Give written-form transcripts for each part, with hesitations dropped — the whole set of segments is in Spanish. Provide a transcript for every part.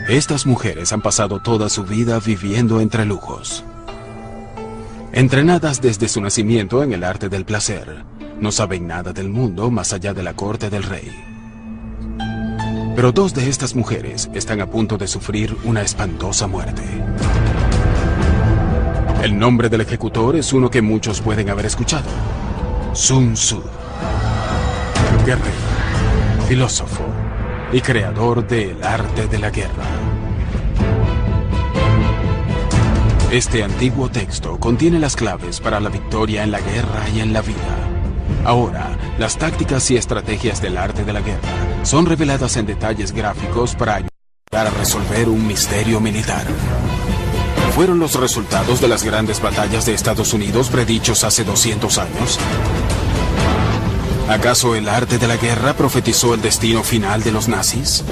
Estas mujeres han pasado toda su vida viviendo entre lujos. Entrenadas desde su nacimiento en el arte del placer, no saben nada del mundo más allá de la corte del rey. Pero dos de estas mujeres están a punto de sufrir una espantosa muerte. El nombre del ejecutor es uno que muchos pueden haber escuchado: Sun Tzu. Guerrero, filósofo y creador del arte de la guerra. Este antiguo texto contiene las claves para la victoria en la guerra y en la vida. Ahora, las tácticas y estrategias del arte de la guerra son reveladas en detalles gráficos para ayudar a resolver un misterio militar. ¿Fueron los resultados de las grandes batallas de Estados Unidos predichos hace 200 años? ¿Acaso el arte de la guerra profetizó el destino final de los nazis?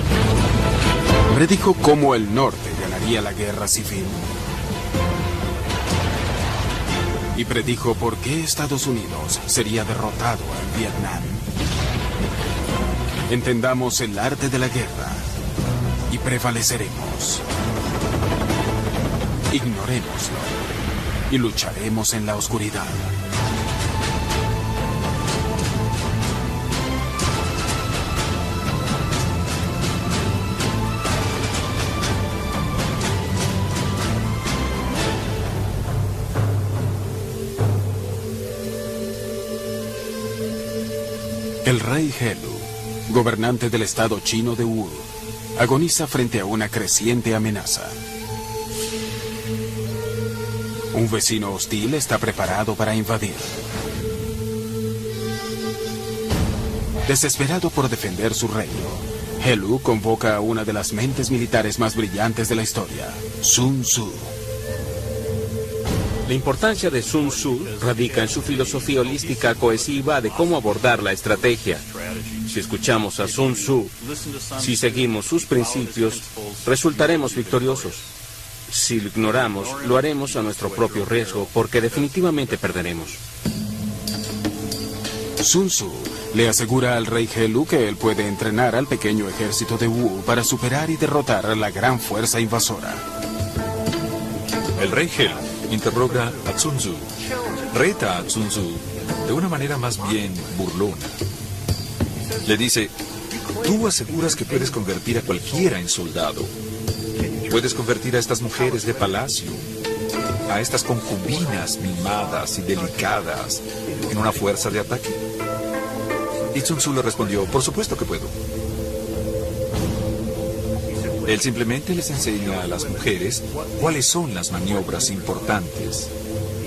¿Predijo cómo el norte ganaría la guerra civil? ¿Y predijo por qué Estados Unidos sería derrotado en Vietnam? Entendamos el arte de la guerra y prevaleceremos. Ignorémoslo y lucharemos en la oscuridad. El rey Helu, gobernante del estado chino de Wu, agoniza frente a una creciente amenaza. Un vecino hostil está preparado para invadir. Desesperado por defender su reino, Helu convoca a una de las mentes militares más brillantes de la historia, Sun Tzu. La importancia de Sun Tzu radica en su filosofía holística cohesiva de cómo abordar la estrategia. Si escuchamos a Sun Tzu, si seguimos sus principios, resultaremos victoriosos. Si lo ignoramos, lo haremos a nuestro propio riesgo, porque definitivamente perderemos. Sun Tzu le asegura al rey Helu que él puede entrenar al pequeño ejército de Wu para superar y derrotar a la gran fuerza invasora. El rey Helu interroga a Sun Tzu, reta a Sun Tzu de una manera más bien burlona. Le dice: tú aseguras que puedes convertir a cualquiera en soldado. Puedes convertir a estas mujeres de palacio, a estas concubinas mimadas y delicadas, en una fuerza de ataque. Y Sun Tzu le respondió: por supuesto que puedo. Él simplemente les enseña a las mujeres cuáles son las maniobras importantes.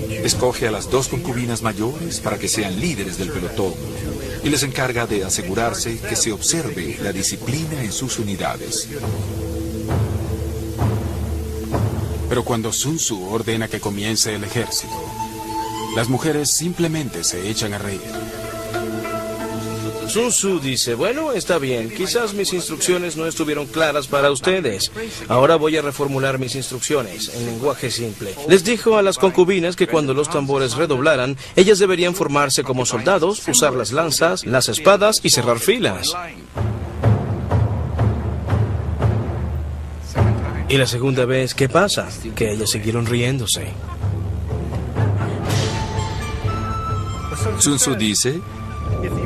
Escoge a las dos concubinas mayores para que sean líderes del pelotón y les encarga de asegurarse que se observe la disciplina en sus unidades. Pero cuando Sun Tzu ordena que comience el ejército, las mujeres simplemente se echan a reír. Sun Tzu dice: bueno, está bien, quizás mis instrucciones no estuvieron claras para ustedes. Ahora voy a reformular mis instrucciones en lenguaje simple. Les dijo a las concubinas que cuando los tambores redoblaran, ellas deberían formarse como soldados, usar las lanzas, las espadas y cerrar filas. Y la segunda vez, ¿qué pasa? Que ellas siguieron riéndose. Sun Tzu dice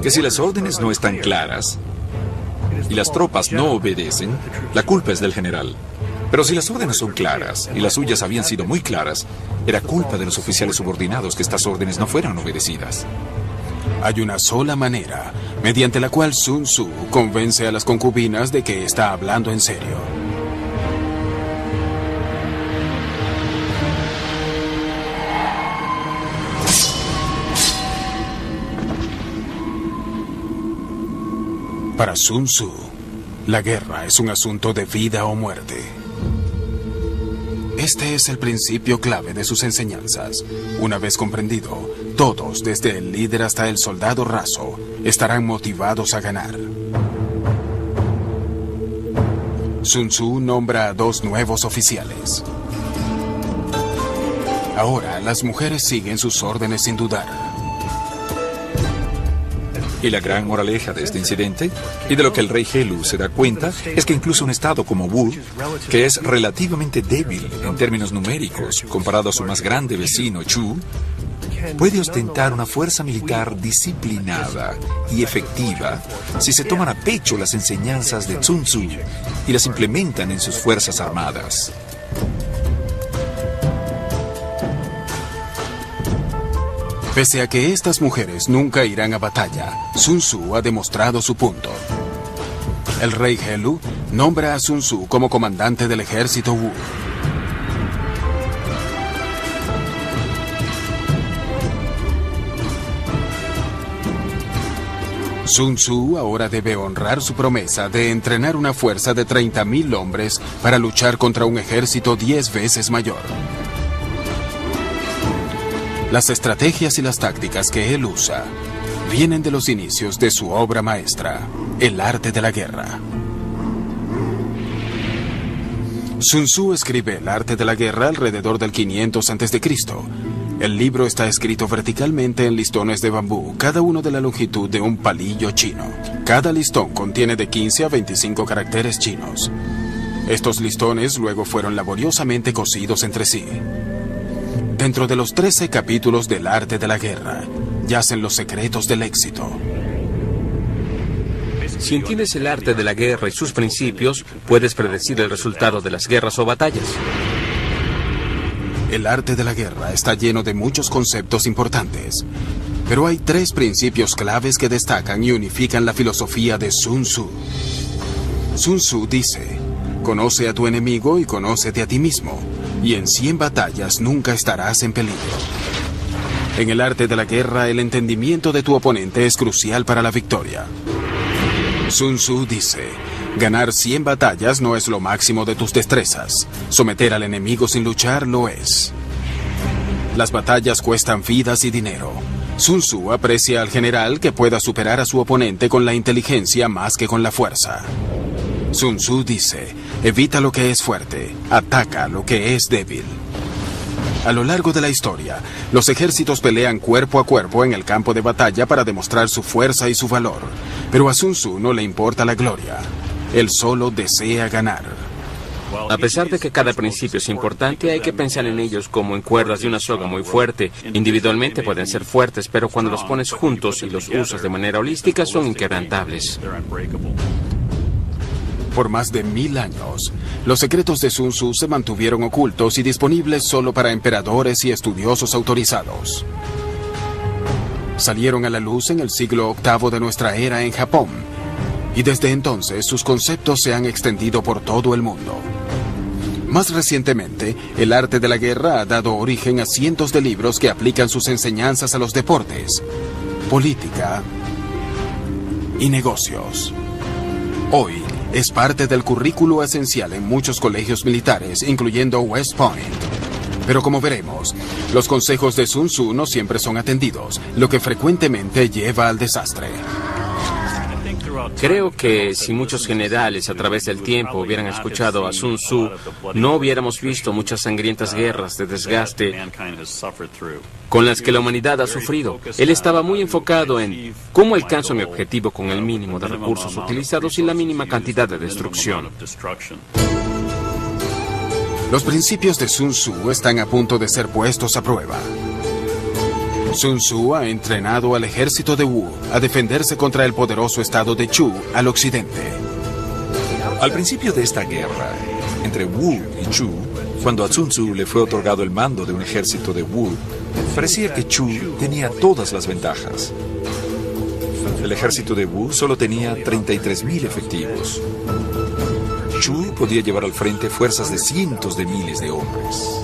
que si las órdenes no están claras y las tropas no obedecen, la culpa es del general. Pero si las órdenes son claras y las suyas habían sido muy claras, era culpa de los oficiales subordinados que estas órdenes no fueran obedecidas. Hay una sola manera mediante la cual Sun Tzu convence a las concubinas de que está hablando en serio. Para Sun Tzu, la guerra es un asunto de vida o muerte. Este es el principio clave de sus enseñanzas. Una vez comprendido, todos, desde el líder hasta el soldado raso, estarán motivados a ganar. Sun Tzu nombra a 2 nuevos oficiales. Ahora, las mujeres siguen sus órdenes sin dudar. Y la gran moraleja de este incidente, y de lo que el rey Helu se da cuenta, es que incluso un estado como Wu, que es relativamente débil en términos numéricos comparado a su más grande vecino Chu, puede ostentar una fuerza militar disciplinada y efectiva si se toman a pecho las enseñanzas de Sun Tzu y las implementan en sus fuerzas armadas. Pese a que estas mujeres nunca irán a batalla, Sun Tzu ha demostrado su punto. El rey Helu nombra a Sun Tzu como comandante del ejército Wu. Sun Tzu ahora debe honrar su promesa de entrenar una fuerza de 30.000 hombres para luchar contra un ejército 10 veces mayor. Las estrategias y las tácticas que él usa vienen de los inicios de su obra maestra, El arte de la guerra. Sun Tzu escribe El arte de la guerra alrededor del 500 a.C. El libro está escrito verticalmente en listones de bambú, cada uno de la longitud de un palillo chino. Cada listón contiene de 15 a 25 caracteres chinos. Estos listones luego fueron laboriosamente cosidos entre sí. Dentro de los 13 capítulos del arte de la guerra, yacen los secretos del éxito. Si entiendes el arte de la guerra y sus principios, puedes predecir el resultado de las guerras o batallas. El arte de la guerra está lleno de muchos conceptos importantes, pero hay 3 principios claves que destacan y unifican la filosofía de Sun Tzu. Sun Tzu dice: conoce a tu enemigo y conócete a ti mismo, y en 100 batallas nunca estarás en peligro. En el arte de la guerra, el entendimiento de tu oponente es crucial para la victoria. Sun Tzu dice: ganar 100 batallas no es lo máximo de tus destrezas. Someter al enemigo sin luchar lo es. Las batallas cuestan vidas y dinero. Sun Tzu aprecia al general que pueda superar a su oponente con la inteligencia más que con la fuerza. Sun Tzu dice: evita lo que es fuerte, ataca lo que es débil. A lo largo de la historia, los ejércitos pelean cuerpo a cuerpo en el campo de batalla para demostrar su fuerza y su valor. Pero a Sun Tzu no le importa la gloria. Él solo desea ganar. A pesar de que cada principio es importante, hay que pensar en ellos como en cuerdas de una soga muy fuerte. Individualmente pueden ser fuertes, pero cuando los pones juntos y los usas de manera holística, son inquebrantables. Por más de 1000 años, los secretos de Sun Tzu se mantuvieron ocultos y disponibles solo para emperadores y estudiosos autorizados. Salieron a la luz en el siglo VIII de nuestra era en Japón, y desde entonces sus conceptos se han extendido por todo el mundo. Más recientemente, el arte de la guerra ha dado origen a cientos de libros que aplican sus enseñanzas a los deportes, política y negocios. Hoy, es parte del currículo esencial en muchos colegios militares, incluyendo West Point. Pero como veremos, los consejos de Sun Tzu no siempre son atendidos, lo que frecuentemente lleva al desastre. Creo que si muchos generales a través del tiempo hubieran escuchado a Sun Tzu, no hubiéramos visto muchas sangrientas guerras de desgaste con las que la humanidad ha sufrido. Él estaba muy enfocado en cómo alcanzo mi objetivo con el mínimo de recursos utilizados y la mínima cantidad de destrucción. Los principios de Sun Tzu están a punto de ser puestos a prueba. Sun Tzu ha entrenado al ejército de Wu a defenderse contra el poderoso estado de Chu al occidente. Al principio de esta guerra, entre Wu y Chu, cuando a Sun Tzu le fue otorgado el mando de un ejército de Wu, parecía que Chu tenía todas las ventajas. El ejército de Wu solo tenía 33.000 efectivos. Chu podía llevar al frente fuerzas de cientos de miles de hombres.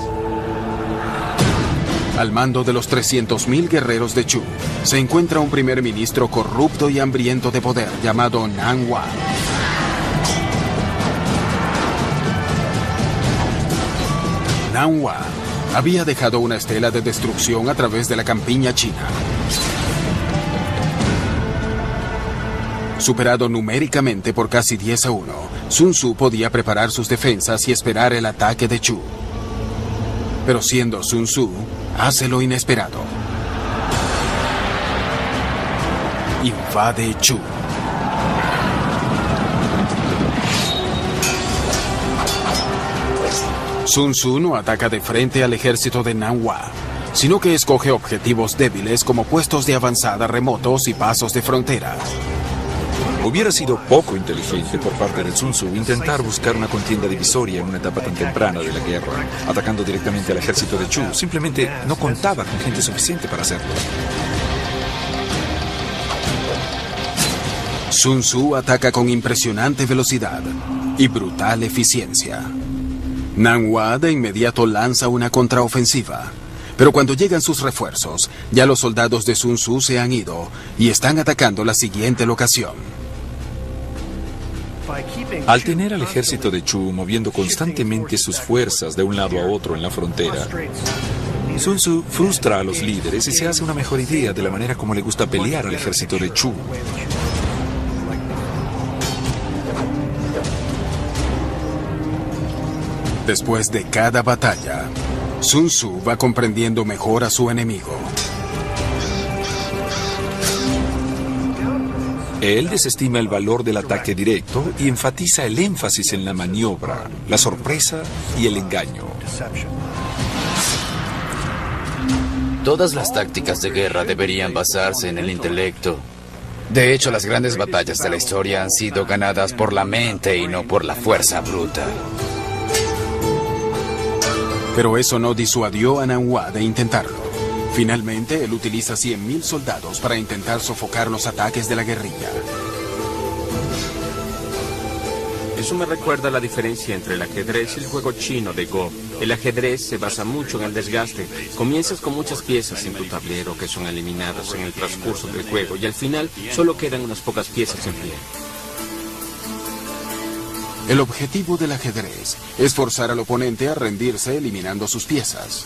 Al mando de los 300.000 guerreros de Chu, se encuentra un primer ministro corrupto y hambriento de poder llamado Nan Wang. Nan Wang había dejado una estela de destrucción a través de la campiña china. Superado numéricamente por casi 10-1, Sun Tzu podía preparar sus defensas y esperar el ataque de Chu. Pero siendo Sun Tzu, hace lo inesperado. invade Chu. Sun Tzu no ataca de frente al ejército de Nanhua, sino que escoge objetivos débiles como puestos de avanzada remotos y pasos de frontera. Hubiera sido poco inteligente por parte de Sun Tzu intentar buscar una contienda divisoria en una etapa tan temprana de la guerra, atacando directamente al ejército de Chu. Simplemente no contaba con gente suficiente para hacerlo. Sun Tzu ataca con impresionante velocidad y brutal eficiencia. Nanhua de inmediato lanza una contraofensiva, pero cuando llegan sus refuerzos, ya los soldados de Sun Tzu se han ido y están atacando la siguiente locación. Al tener al ejército de Chu moviendo constantemente sus fuerzas de un lado a otro en la frontera, Sun Tzu frustra a los líderes y se hace una mejor idea de la manera como le gusta pelear al ejército de Chu. Después de cada batalla, Sun Tzu va comprendiendo mejor a su enemigo. Él desestima el valor del ataque directo y enfatiza el énfasis en la maniobra, la sorpresa y el engaño. Todas las tácticas de guerra deberían basarse en el intelecto. De hecho, las grandes batallas de la historia han sido ganadas por la mente y no por la fuerza bruta. Pero eso no disuadió a Nanhua de intentarlo. Finalmente, él utiliza 100.000 soldados para intentar sofocar los ataques de la guerrilla. Eso me recuerda a la diferencia entre el ajedrez y el juego chino de Go. El ajedrez se basa mucho en el desgaste. Comienzas con muchas piezas en tu tablero que son eliminadas en el transcurso del juego y al final solo quedan unas pocas piezas en pie. El objetivo del ajedrez es forzar al oponente a rendirse eliminando sus piezas.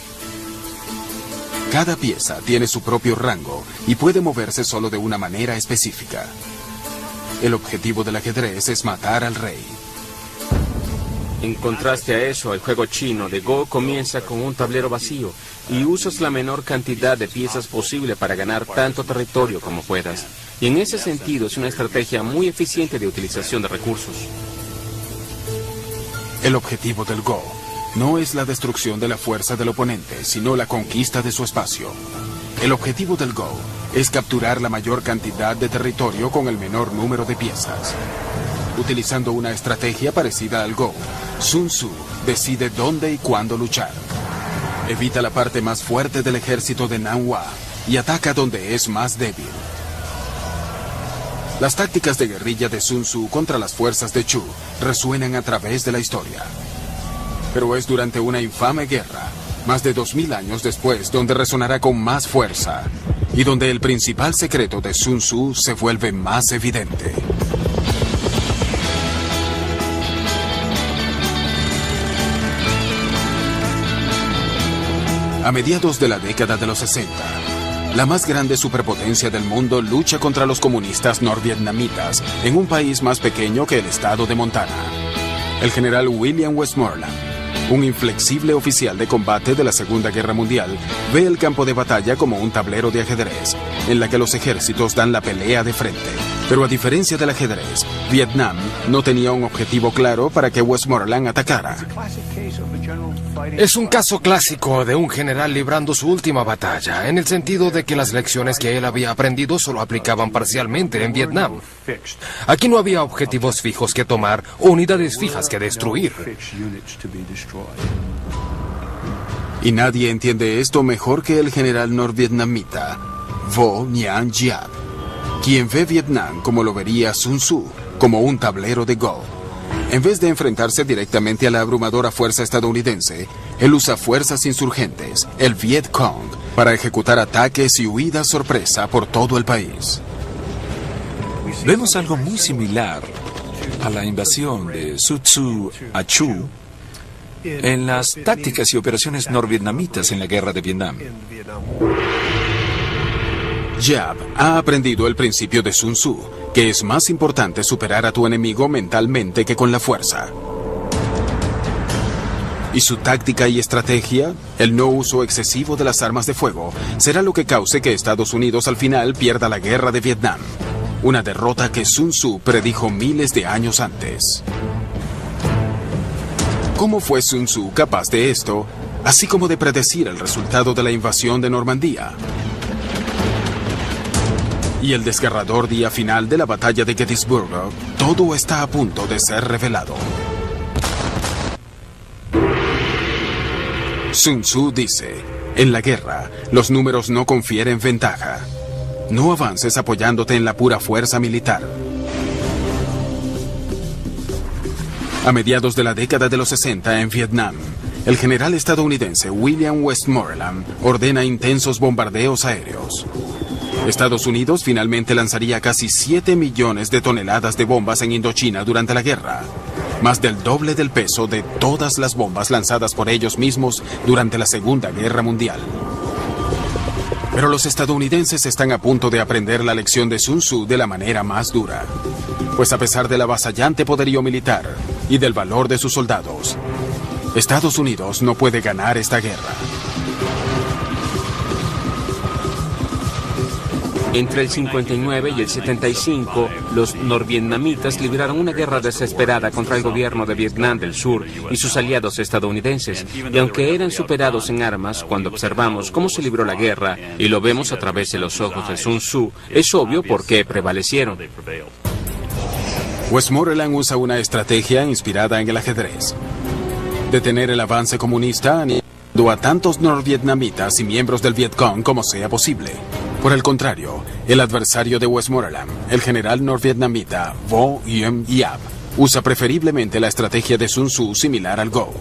Cada pieza tiene su propio rango y puede moverse solo de una manera específica. El objetivo del ajedrez es matar al rey. En contraste a eso, el juego chino de Go comienza con un tablero vacío y usas la menor cantidad de piezas posible para ganar tanto territorio como puedas. Y en ese sentido es una estrategia muy eficiente de utilización de recursos. El objetivo del Go no es la destrucción de la fuerza del oponente, sino la conquista de su espacio. El objetivo del Go es capturar la mayor cantidad de territorio con el menor número de piezas. Utilizando una estrategia parecida al Go, Sun Tzu decide dónde y cuándo luchar. Evita la parte más fuerte del ejército de Nanhua y ataca donde es más débil. Las tácticas de guerrilla de Sun Tzu contra las fuerzas de Chu resuenan a través de la historia. Pero es durante una infame guerra, más de 2000 años después, donde resonará con más fuerza y donde el principal secreto de Sun Tzu se vuelve más evidente. A mediados de la década de los 60, la más grande superpotencia del mundo lucha contra los comunistas norvietnamitas en un país más pequeño que el estado de Montana. El general William Westmoreland, un inflexible oficial de combate de la Segunda Guerra Mundial, ve el campo de batalla como un tablero de ajedrez, en la que los ejércitos dan la pelea de frente. Pero a diferencia del ajedrez, Vietnam no tenía un objetivo claro para que Westmoreland atacara. Es un caso clásico de un general librando su última batalla, en el sentido de que las lecciones que él había aprendido solo aplicaban parcialmente en Vietnam. Aquí no había objetivos fijos que tomar o unidades fijas que destruir. Y nadie entiende esto mejor que el general norvietnamita Vo Nguyen Giap, quien ve Vietnam como lo vería Sun Tzu, como un tablero de Go. En vez de enfrentarse directamente a la abrumadora fuerza estadounidense, él usa fuerzas insurgentes, el Viet Cong, para ejecutar ataques y huidas sorpresa por todo el país. Vemos algo muy similar a la invasión de Sun Tzu a Chu en las tácticas y operaciones norvietnamitas en la guerra de Vietnam. Giap ha aprendido el principio de Sun Tzu, que es más importante superar a tu enemigo mentalmente que con la fuerza. Y su táctica y estrategia, el no uso excesivo de las armas de fuego, será lo que cause que Estados Unidos al final pierda la guerra de Vietnam. una derrota que Sun Tzu predijo miles de años antes. ¿Cómo fue Sun Tzu capaz de esto, así como de predecir el resultado de la invasión de Normandía? Y el desgarrador día final de la batalla de Gettysburg, todo está a punto de ser revelado. Sun Tzu dice, en la guerra, los números no confieren ventaja. No avances apoyándote en la pura fuerza militar. A mediados de la década de los 60 en Vietnam, el general estadounidense William Westmoreland ordena intensos bombardeos aéreos. Estados Unidos finalmente lanzaría casi 7 millones de toneladas de bombas en Indochina durante la guerra, más del doble del peso de todas las bombas lanzadas por ellos mismos durante la Segunda Guerra Mundial. Pero los estadounidenses están a punto de aprender la lección de Sun Tzu de la manera más dura, pues a pesar del avasallante poderío militar y del valor de sus soldados, Estados Unidos no puede ganar esta guerra. Entre el 59 y el 75, los norvietnamitas libraron una guerra desesperada contra el gobierno de Vietnam del Sur y sus aliados estadounidenses. Y aunque eran superados en armas, cuando observamos cómo se libró la guerra y lo vemos a través de los ojos de Sun Tzu, es obvio por qué prevalecieron. Westmoreland usa una estrategia inspirada en el ajedrez: detener el avance comunista aniquilando a tantos norvietnamitas y miembros del Vietcong como sea posible. Por el contrario, el adversario de Westmoreland, el general norvietnamita Vo Nguyen Giap, usa preferiblemente la estrategia de Sun Tzu similar al Go.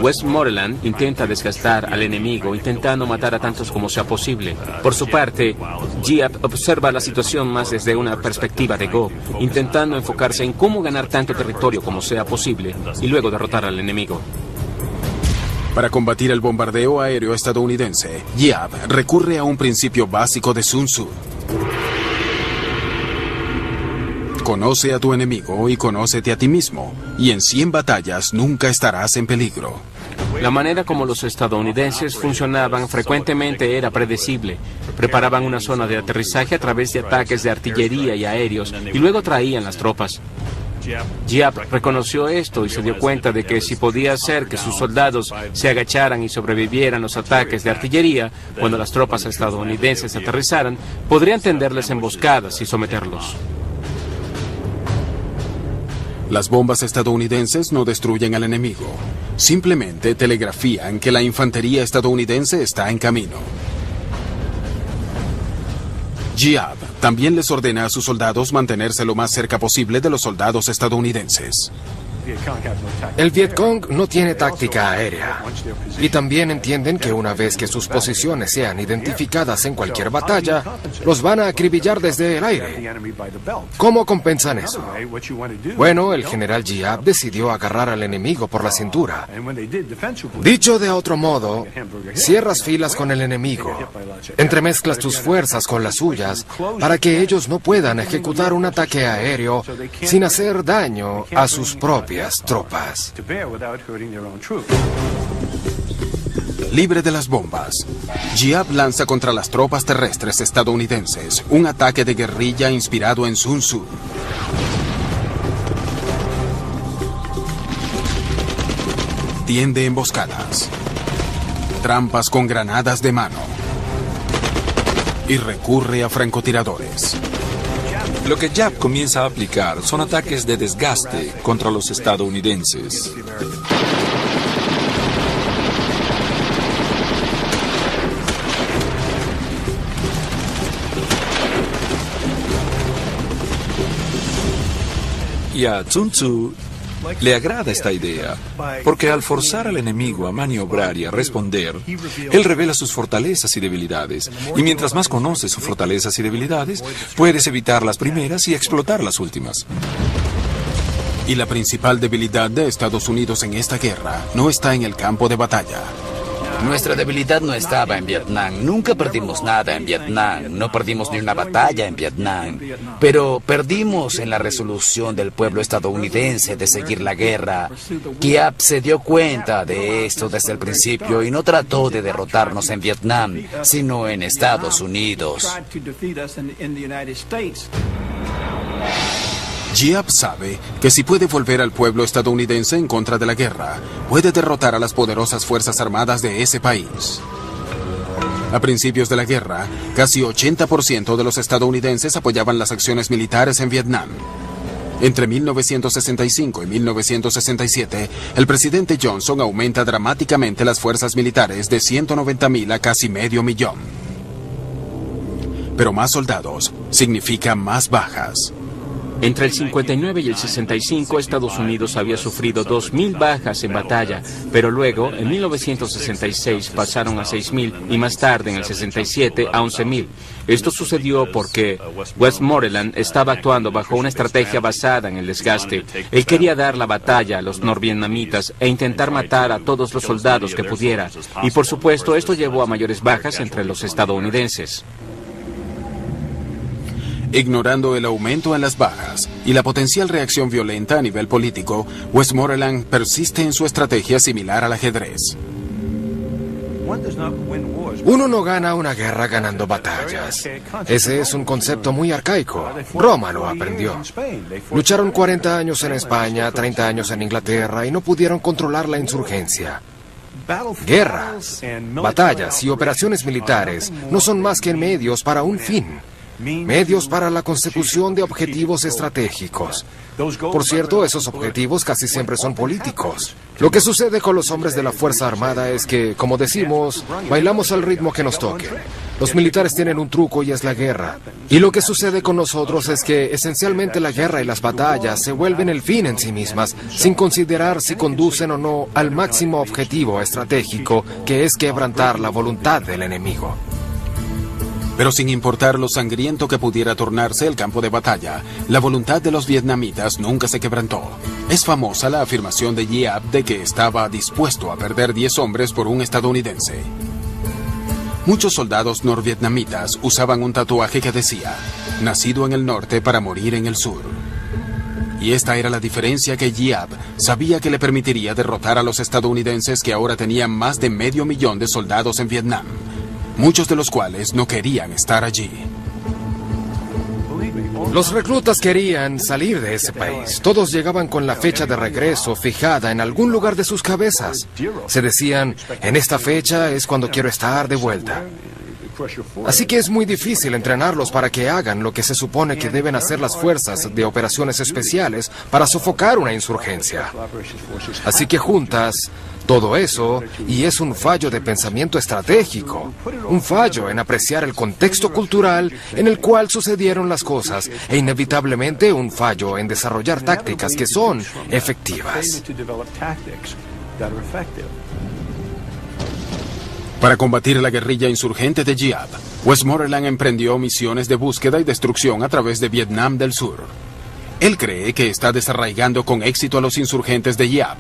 Westmoreland intenta desgastar al enemigo, intentando matar a tantos como sea posible. Por su parte, Giap observa la situación más desde una perspectiva de Go, intentando enfocarse en cómo ganar tanto territorio como sea posible y luego derrotar al enemigo. Para combatir el bombardeo aéreo estadounidense, Giap recurre a un principio básico de Sun Tzu: conoce a tu enemigo y conócete a ti mismo, y en 100 batallas nunca estarás en peligro. La manera como los estadounidenses funcionaban frecuentemente era predecible. Preparaban una zona de aterrizaje a través de ataques de artillería y aéreos, y luego traían las tropas. Giap reconoció esto y se dio cuenta de que si podía hacer que sus soldados se agacharan y sobrevivieran los ataques de artillería, cuando las tropas estadounidenses aterrizaran, podrían tenderles emboscadas y someterlos. Las bombas estadounidenses no destruyen al enemigo, simplemente telegrafían que la infantería estadounidense está en camino. Giap también les ordena a sus soldados mantenerse lo más cerca posible de los soldados estadounidenses. El Vietcong no tiene táctica aérea. Y también entienden que una vez que sus posiciones sean identificadas en cualquier batalla, los van a acribillar desde el aire. ¿Cómo compensan eso? Bueno, el general Giap decidió agarrar al enemigo por la cintura. Dicho de otro modo, cierras filas con el enemigo, entremezclas tus fuerzas con las suyas para que ellos no puedan ejecutar un ataque aéreo sin hacer daño a sus propias tropas. Libre de las bombas, Giap lanza contra las tropas terrestres estadounidenses un ataque de guerrilla inspirado en Sun Tzu. Tiende emboscadas, trampas con granadas de mano y recurre a francotiradores. Lo que Giap comienza a aplicar son ataques de desgaste contra los estadounidenses. Y a Sun Tzu le agrada esta idea, porque al forzar al enemigo a maniobrar y a responder, él revela sus fortalezas y debilidades. Y mientras más conoces sus fortalezas y debilidades, puedes evitar las primeras y explotar las últimas. Y la principal debilidad de Estados Unidos en esta guerra no está en el campo de batalla. Nuestra debilidad no estaba en Vietnam. Nunca perdimos nada en Vietnam. No perdimos ni una batalla en Vietnam. Pero perdimos en la resolución del pueblo estadounidense de seguir la guerra. Giap se dio cuenta de esto desde el principio y no trató de derrotarnos en Vietnam, sino en Estados Unidos. Giap sabe que si puede volver al pueblo estadounidense en contra de la guerra, puede derrotar a las poderosas fuerzas armadas de ese país. A principios de la guerra, casi 80% de los estadounidenses apoyaban las acciones militares en Vietnam. Entre 1965 y 1967, el presidente Johnson aumenta dramáticamente las fuerzas militares de 190,000 a casi 500,000. Pero más soldados significa más bajas. Entre el 59 y el 65, Estados Unidos había sufrido 2,000 bajas en batalla, pero luego, en 1966, pasaron a 6,000 y más tarde, en el 67, a 11,000. Esto sucedió porque Westmoreland estaba actuando bajo una estrategia basada en el desgaste. Él quería dar la batalla a los norvietnamitas e intentar matar a todos los soldados que pudiera. Y por supuesto, esto llevó a mayores bajas entre los estadounidenses. Ignorando el aumento en las bajas y la potencial reacción violenta a nivel político, Westmoreland persiste en su estrategia similar al ajedrez. Uno no gana una guerra ganando batallas. Ese es un concepto muy arcaico. Roma lo aprendió. Lucharon 40 años en España, 30 años en Inglaterra y no pudieron controlar la insurgencia. Guerras, batallas y operaciones militares no son más que medios para un fin. Medios para la consecución de objetivos estratégicos. Por cierto, esos objetivos casi siempre son políticos. Lo que sucede con los hombres de la Fuerza Armada es que, como decimos, bailamos al ritmo que nos toque. Los militares tienen un truco y es la guerra. Y lo que sucede con nosotros es que, esencialmente, la guerra y las batallas se vuelven el fin en sí mismas, sin considerar si conducen o no al máximo objetivo estratégico, que es quebrantar la voluntad del enemigo. Pero sin importar lo sangriento que pudiera tornarse el campo de batalla, la voluntad de los vietnamitas nunca se quebrantó. Es famosa la afirmación de Giap de que estaba dispuesto a perder 10 hombres por un estadounidense. Muchos soldados norvietnamitas usaban un tatuaje que decía, nacido en el norte para morir en el sur. Y esta era la diferencia que Giap sabía que le permitiría derrotar a los estadounidenses que ahora tenían más de 500,000 de soldados en Vietnam, muchos de los cuales no querían estar allí. Los reclutas querían salir de ese país. Todos llegaban con la fecha de regreso fijada en algún lugar de sus cabezas. Se decían, en esta fecha es cuando quiero estar de vuelta. Así que es muy difícil entrenarlos para que hagan lo que se supone que deben hacer las fuerzas de operaciones especiales para sofocar una insurgencia. Así que juntas todo eso, y es un fallo de pensamiento estratégico, un fallo en apreciar el contexto cultural en el cual sucedieron las cosas, e inevitablemente un fallo en desarrollar tácticas que son efectivas. Para combatir la guerrilla insurgente de Giap, Westmoreland emprendió misiones de búsqueda y destrucción a través de Vietnam del Sur. Él cree que está desarraigando con éxito a los insurgentes de Giap,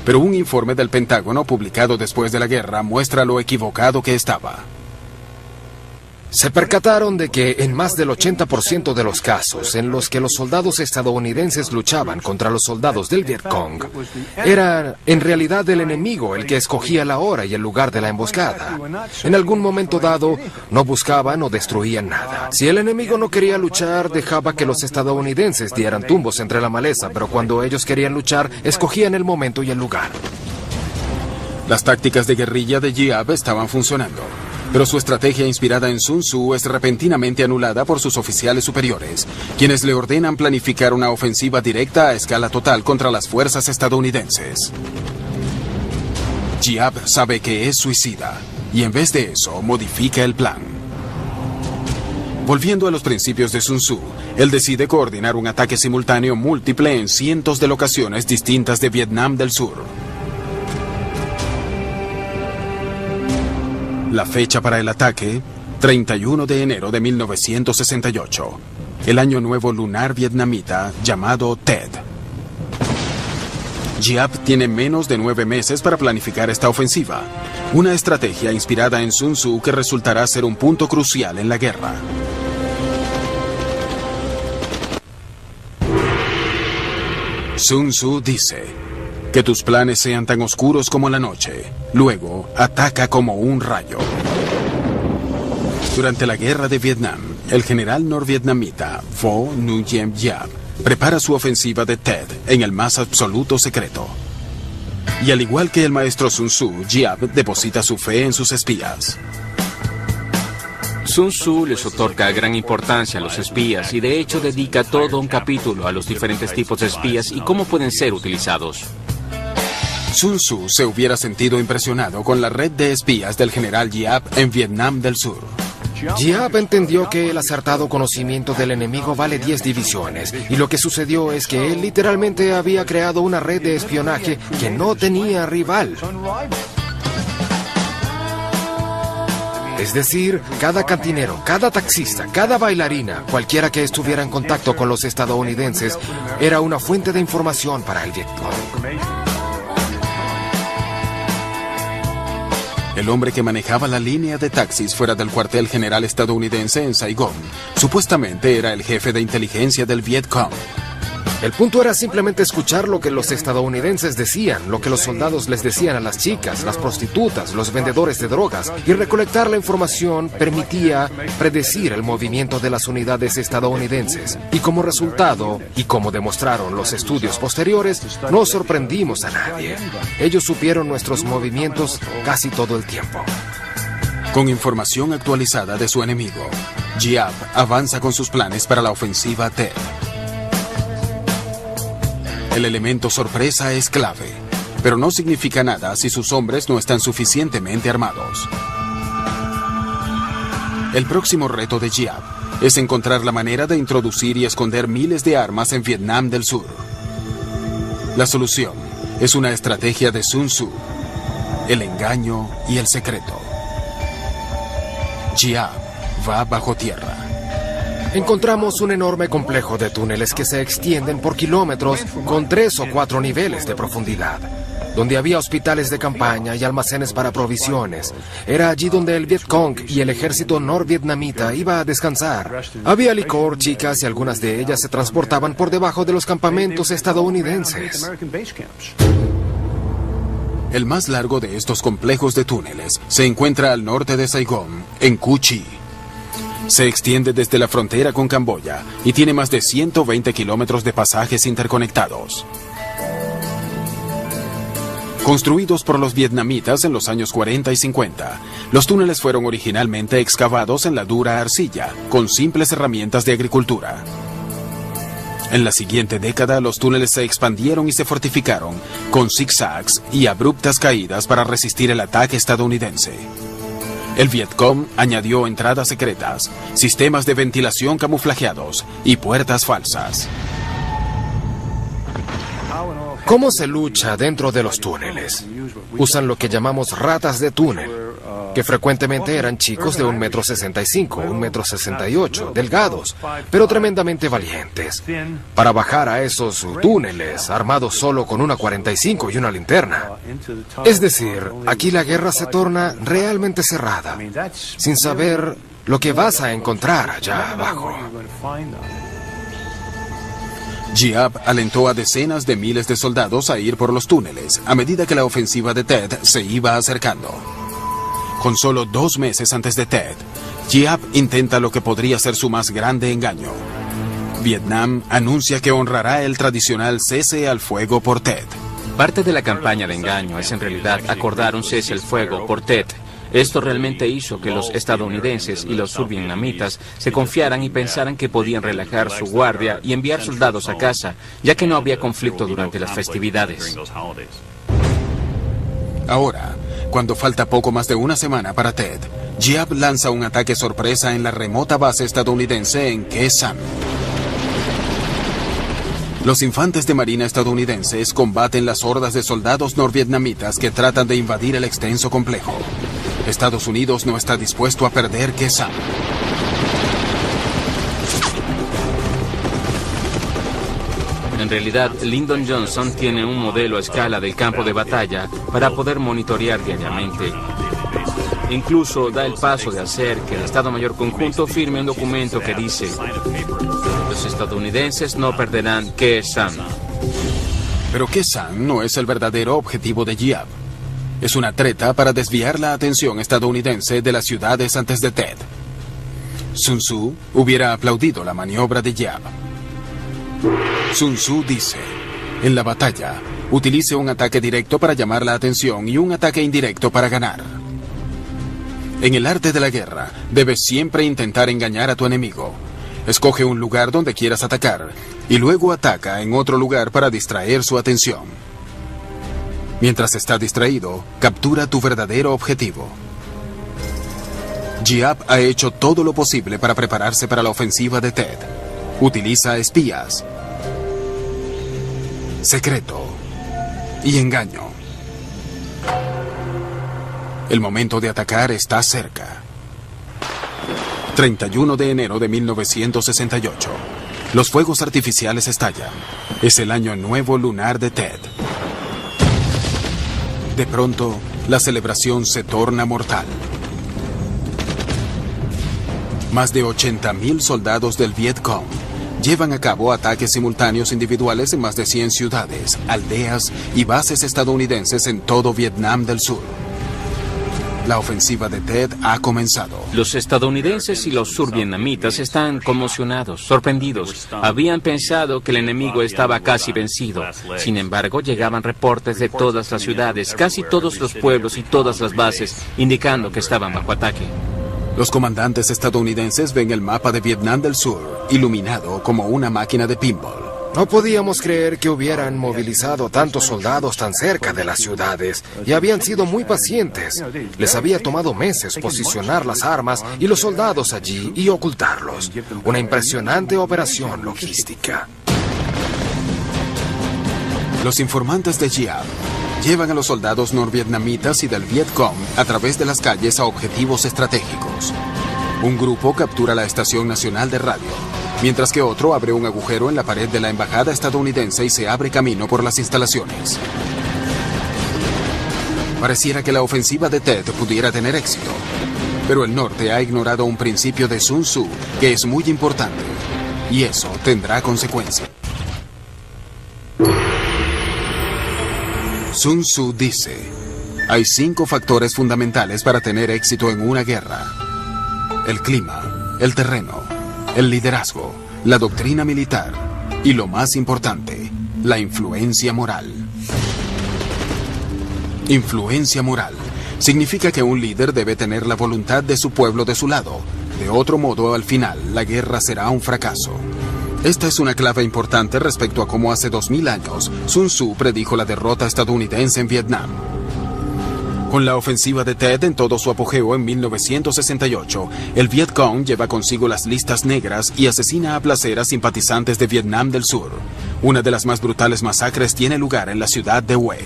pero un informe del Pentágono publicado después de la guerra muestra lo equivocado que estaba. Se percataron de que en más del 80% de los casos en los que los soldados estadounidenses luchaban contra los soldados del Vietcong, era en realidad el enemigo el que escogía la hora y el lugar de la emboscada. En algún momento dado, no buscaban o destruían nada. Si el enemigo no quería luchar, dejaba que los estadounidenses dieran tumbos entre la maleza, pero cuando ellos querían luchar, escogían el momento y el lugar. Las tácticas de guerrilla de Giap estaban funcionando, pero su estrategia inspirada en Sun Tzu es repentinamente anulada por sus oficiales superiores, quienes le ordenan planificar una ofensiva directa a escala total contra las fuerzas estadounidenses. Giap sabe que es suicida, y en vez de eso, modifica el plan. Volviendo a los principios de Sun Tzu, él decide coordinar un ataque simultáneo múltiple en cientos de locaciones distintas de Vietnam del Sur. La fecha para el ataque, 31 de enero de 1968, el año nuevo lunar vietnamita llamado Tet. Giap tiene menos de 9 meses para planificar esta ofensiva, una estrategia inspirada en Sun Tzu que resultará ser un punto crucial en la guerra. Sun Tzu dice: que tus planes sean tan oscuros como la noche. Luego, ataca como un rayo. Durante la guerra de Vietnam, el general norvietnamita Pho Nguyen Giap prepara su ofensiva de Tet en el más absoluto secreto. Y al igual que el maestro Sun Tzu, Giap deposita su fe en sus espías. Sun Tzu les otorga gran importancia a los espías y de hecho dedica todo un capítulo a los diferentes tipos de espías y cómo pueden ser utilizados. Sun Tzu se hubiera sentido impresionado con la red de espías del general Giap en Vietnam del Sur. Giap entendió que el acertado conocimiento del enemigo vale 10 divisiones, y lo que sucedió es que él literalmente había creado una red de espionaje que no tenía rival. Es decir, cada cantinero, cada taxista, cada bailarina, cualquiera que estuviera en contacto con los estadounidenses, era una fuente de información para el Vietcong. El hombre que manejaba la línea de taxis fuera del cuartel general estadounidense en Saigón, supuestamente era el jefe de inteligencia del Vietcong. El punto era simplemente escuchar lo que los estadounidenses decían, lo que los soldados les decían a las chicas, las prostitutas, los vendedores de drogas, y recolectar la información permitía predecir el movimiento de las unidades estadounidenses. Y como resultado, y como demostraron los estudios posteriores, no sorprendimos a nadie. Ellos supieron nuestros movimientos casi todo el tiempo. Con información actualizada de su enemigo, Giap avanza con sus planes para la ofensiva Tet. El elemento sorpresa es clave, pero no significa nada si sus hombres no están suficientemente armados. El próximo reto de Giap es encontrar la manera de introducir y esconder miles de armas en Vietnam del Sur. La solución es una estrategia de Sun Tzu, el engaño y el secreto. Giap va bajo tierra. Encontramos un enorme complejo de túneles que se extienden por kilómetros con 3 o 4 niveles de profundidad, donde había hospitales de campaña y almacenes para provisiones. Era allí donde el Vietcong y el ejército norvietnamita iba a descansar. Había licor, chicas, y algunas de ellas se transportaban por debajo de los campamentos estadounidenses. El más largo de estos complejos de túneles se encuentra al norte de Saigón, en Cu Chi. Se extiende desde la frontera con Camboya y tiene más de 120 kilómetros de pasajes interconectados. Construidos por los vietnamitas en los años 40 y 50, los túneles fueron originalmente excavados en la dura arcilla, con simples herramientas de agricultura. En la siguiente década, los túneles se expandieron y se fortificaron, con zigzags y abruptas caídas para resistir el ataque estadounidense. El Vietcong añadió entradas secretas, sistemas de ventilación camuflajeados y puertas falsas. ¿Cómo se lucha dentro de los túneles? Usan lo que llamamos ratas de túnel, que frecuentemente eran chicos de 1,65 m, 1,68 m, delgados, pero tremendamente valientes, para bajar a esos túneles armados solo con una 45 y una linterna. Es decir, aquí la guerra se torna realmente cerrada, sin saber lo que vas a encontrar allá abajo. Giap alentó a decenas de miles de soldados a ir por los túneles a medida que la ofensiva de Tet se iba acercando. Con solo 2 meses antes de Tet, Giap intenta lo que podría ser su más grande engaño. Vietnam anuncia que honrará el tradicional cese al fuego por Tet. Parte de la campaña de engaño es en realidad acordar un cese al fuego por Tet. Esto realmente hizo que los estadounidenses y los survietnamitas se confiaran y pensaran que podían relajar su guardia y enviar soldados a casa, ya que no había conflicto durante las festividades. Ahora, cuando falta poco más de una semana para Tet, Giap lanza un ataque sorpresa en la remota base estadounidense en Khe Sanh. Los infantes de marina estadounidenses combaten las hordas de soldados norvietnamitas que tratan de invadir el extenso complejo. Estados Unidos no está dispuesto a perder Khe Sanh. En realidad, Lyndon Johnson tiene un modelo a escala del campo de batalla para poder monitorear diariamente. Incluso da el paso de hacer que el Estado Mayor Conjunto firme un documento que dice: los estadounidenses no perderán Khe Sanh. Pero Khe Sanh no es el verdadero objetivo de Giap. Es una treta para desviar la atención estadounidense de las ciudades antes de Tet. Sun Tzu hubiera aplaudido la maniobra de Giap. Sun Tzu dice, en la batalla, utilice un ataque directo para llamar la atención y un ataque indirecto para ganar. En el arte de la guerra, debes siempre intentar engañar a tu enemigo. Escoge un lugar donde quieras atacar y luego ataca en otro lugar para distraer su atención. Mientras está distraído, captura tu verdadero objetivo. Giap ha hecho todo lo posible para prepararse para la ofensiva de Tet. Utiliza espías, secreto y engaño. El momento de atacar está cerca. 31 de enero de 1968. Los fuegos artificiales estallan. Es el año nuevo lunar de Tet. De pronto, la celebración se torna mortal. Más de 80,000 soldados del Viet Cong llevan a cabo ataques simultáneos individuales en más de 100 ciudades, aldeas y bases estadounidenses en todo Vietnam del Sur. La ofensiva de Tet ha comenzado. Los estadounidenses y los survietnamitas están conmocionados, sorprendidos. Habían pensado que el enemigo estaba casi vencido. Sin embargo, llegaban reportes de todas las ciudades, casi todos los pueblos y todas las bases, indicando que estaban bajo ataque. Los comandantes estadounidenses ven el mapa de Vietnam del Sur, iluminado como una máquina de pinball. No podíamos creer que hubieran movilizado tantos soldados tan cerca de las ciudades y habían sido muy pacientes. Les había tomado meses posicionar las armas y los soldados allí y ocultarlos. Una impresionante operación logística. Los informantes de Giap llevan a los soldados norvietnamitas y del Viet Cong a través de las calles a objetivos estratégicos. Un grupo captura la estación nacional de radio, mientras que otro abre un agujero en la pared de la embajada estadounidense y se abre camino por las instalaciones. Pareciera que la ofensiva de Tet pudiera tener éxito, pero el norte ha ignorado un principio de Sun Tzu que es muy importante, y eso tendrá consecuencias. Sun Tzu dice, hay 5 factores fundamentales para tener éxito en una guerra: el clima, el terreno, el liderazgo, la doctrina militar y, lo más importante, la influencia moral. Influencia moral significa que un líder debe tener la voluntad de su pueblo de su lado. De otro modo, al final, la guerra será un fracaso. Esta es una clave importante respecto a cómo hace 2000 años Sun Tzu predijo la derrota estadounidense en Vietnam. Con la ofensiva de Tet en todo su apogeo en 1968, el Viet Cong lleva consigo las listas negras y asesina a placer a simpatizantes de Vietnam del Sur. Una de las más brutales masacres tiene lugar en la ciudad de Hue.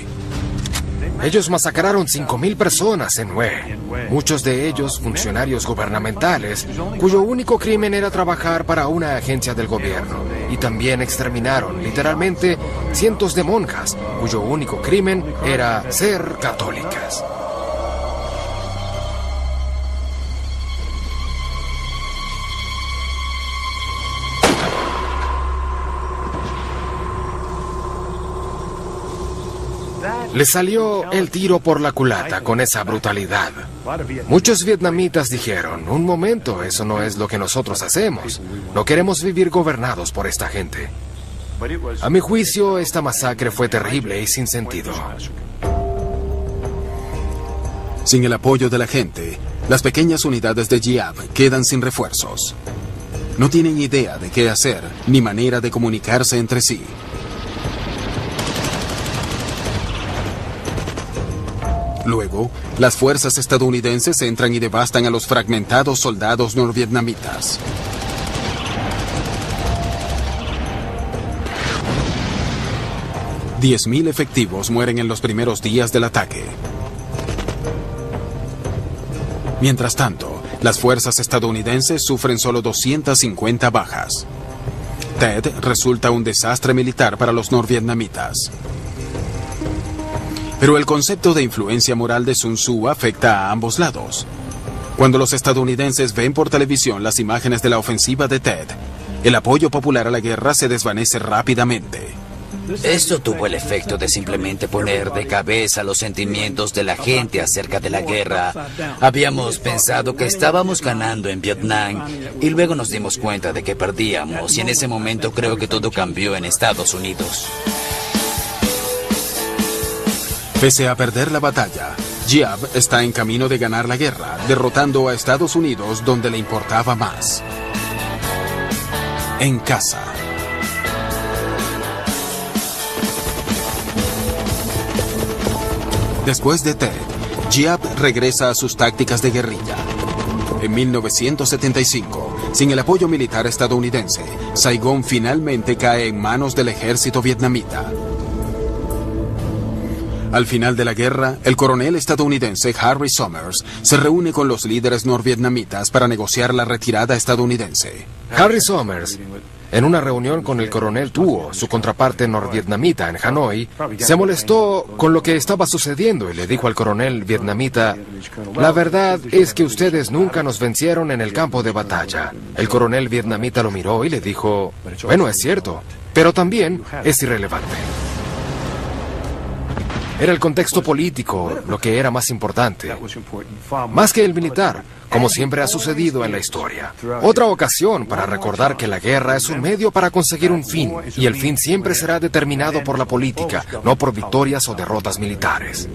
Ellos masacraron 5,000 personas en Hue, muchos de ellos funcionarios gubernamentales, cuyo único crimen era trabajar para una agencia del gobierno. Y también exterminaron, literalmente, cientos de monjas, cuyo único crimen era ser católicas. Le salió el tiro por la culata con esa brutalidad. Muchos vietnamitas dijeron, un momento, eso no es lo que nosotros hacemos. No queremos vivir gobernados por esta gente. A mi juicio, esta masacre fue terrible y sin sentido. Sin el apoyo de la gente, las pequeñas unidades de Giap quedan sin refuerzos. No tienen idea de qué hacer, ni manera de comunicarse entre sí. Luego, las fuerzas estadounidenses entran y devastan a los fragmentados soldados norvietnamitas. $10,000 efectivos mueren en los primeros días del ataque. Mientras tanto, las fuerzas estadounidenses sufren solo 250 bajas. Tet resulta un desastre militar para los norvietnamitas. Pero el concepto de influencia moral de Sun Tzu afecta a ambos lados. Cuando los estadounidenses ven por televisión las imágenes de la ofensiva de Tet, el apoyo popular a la guerra se desvanece rápidamente. Esto tuvo el efecto de simplemente poner de cabeza los sentimientos de la gente acerca de la guerra. Habíamos pensado que estábamos ganando en Vietnam y luego nos dimos cuenta de que perdíamos, y en ese momento creo que todo cambió en Estados Unidos. Pese a perder la batalla, Giap está en camino de ganar la guerra, derrotando a Estados Unidos donde le importaba más: en casa. Después de Tet, Giap regresa a sus tácticas de guerrilla. En 1975, sin el apoyo militar estadounidense, Saigón finalmente cae en manos del ejército vietnamita. Al final de la guerra, el coronel estadounidense Harry Summers se reúne con los líderes norvietnamitas para negociar la retirada estadounidense. Harry Summers, en una reunión con el coronel Thuo, su contraparte norvietnamita en Hanoi, se molestó con lo que estaba sucediendo y le dijo al coronel vietnamita: la verdad es que ustedes nunca nos vencieron en el campo de batalla. El coronel vietnamita lo miró y le dijo: bueno, es cierto, pero también es irrelevante. Era el contexto político lo que era más importante, más que el militar, como siempre ha sucedido en la historia. Otra ocasión para recordar que la guerra es un medio para conseguir un fin, y el fin siempre será determinado por la política, no por victorias o derrotas militares.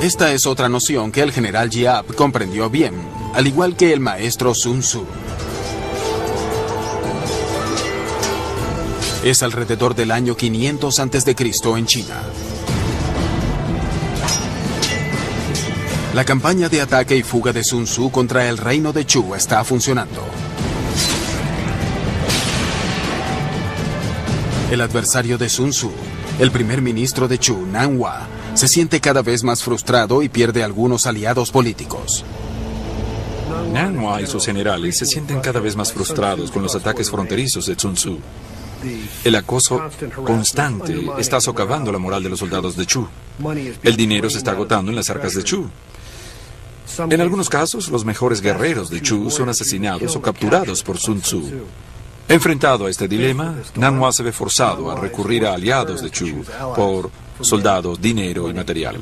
Esta es otra noción que el general Giap comprendió bien, al igual que el maestro Sun Tzu. Es alrededor del año 500 a.C. en China. La campaña de ataque y fuga de Sun Tzu contra el reino de Chu está funcionando. El adversario de Sun Tzu, el primer ministro de Chu, Nan Hua, se siente cada vez más frustrado y pierde algunos aliados políticos. Nan Hua y sus generales se sienten cada vez más frustrados con los ataques fronterizos de Sun Tzu. El acoso constante está socavando la moral de los soldados de Chu. El dinero se está agotando en las arcas de Chu. En algunos casos, los mejores guerreros de Chu son asesinados o capturados por Sun Tzu. Enfrentado a este dilema, Nan Hua se ve forzado a recurrir a aliados de Chu por soldados, dinero y material.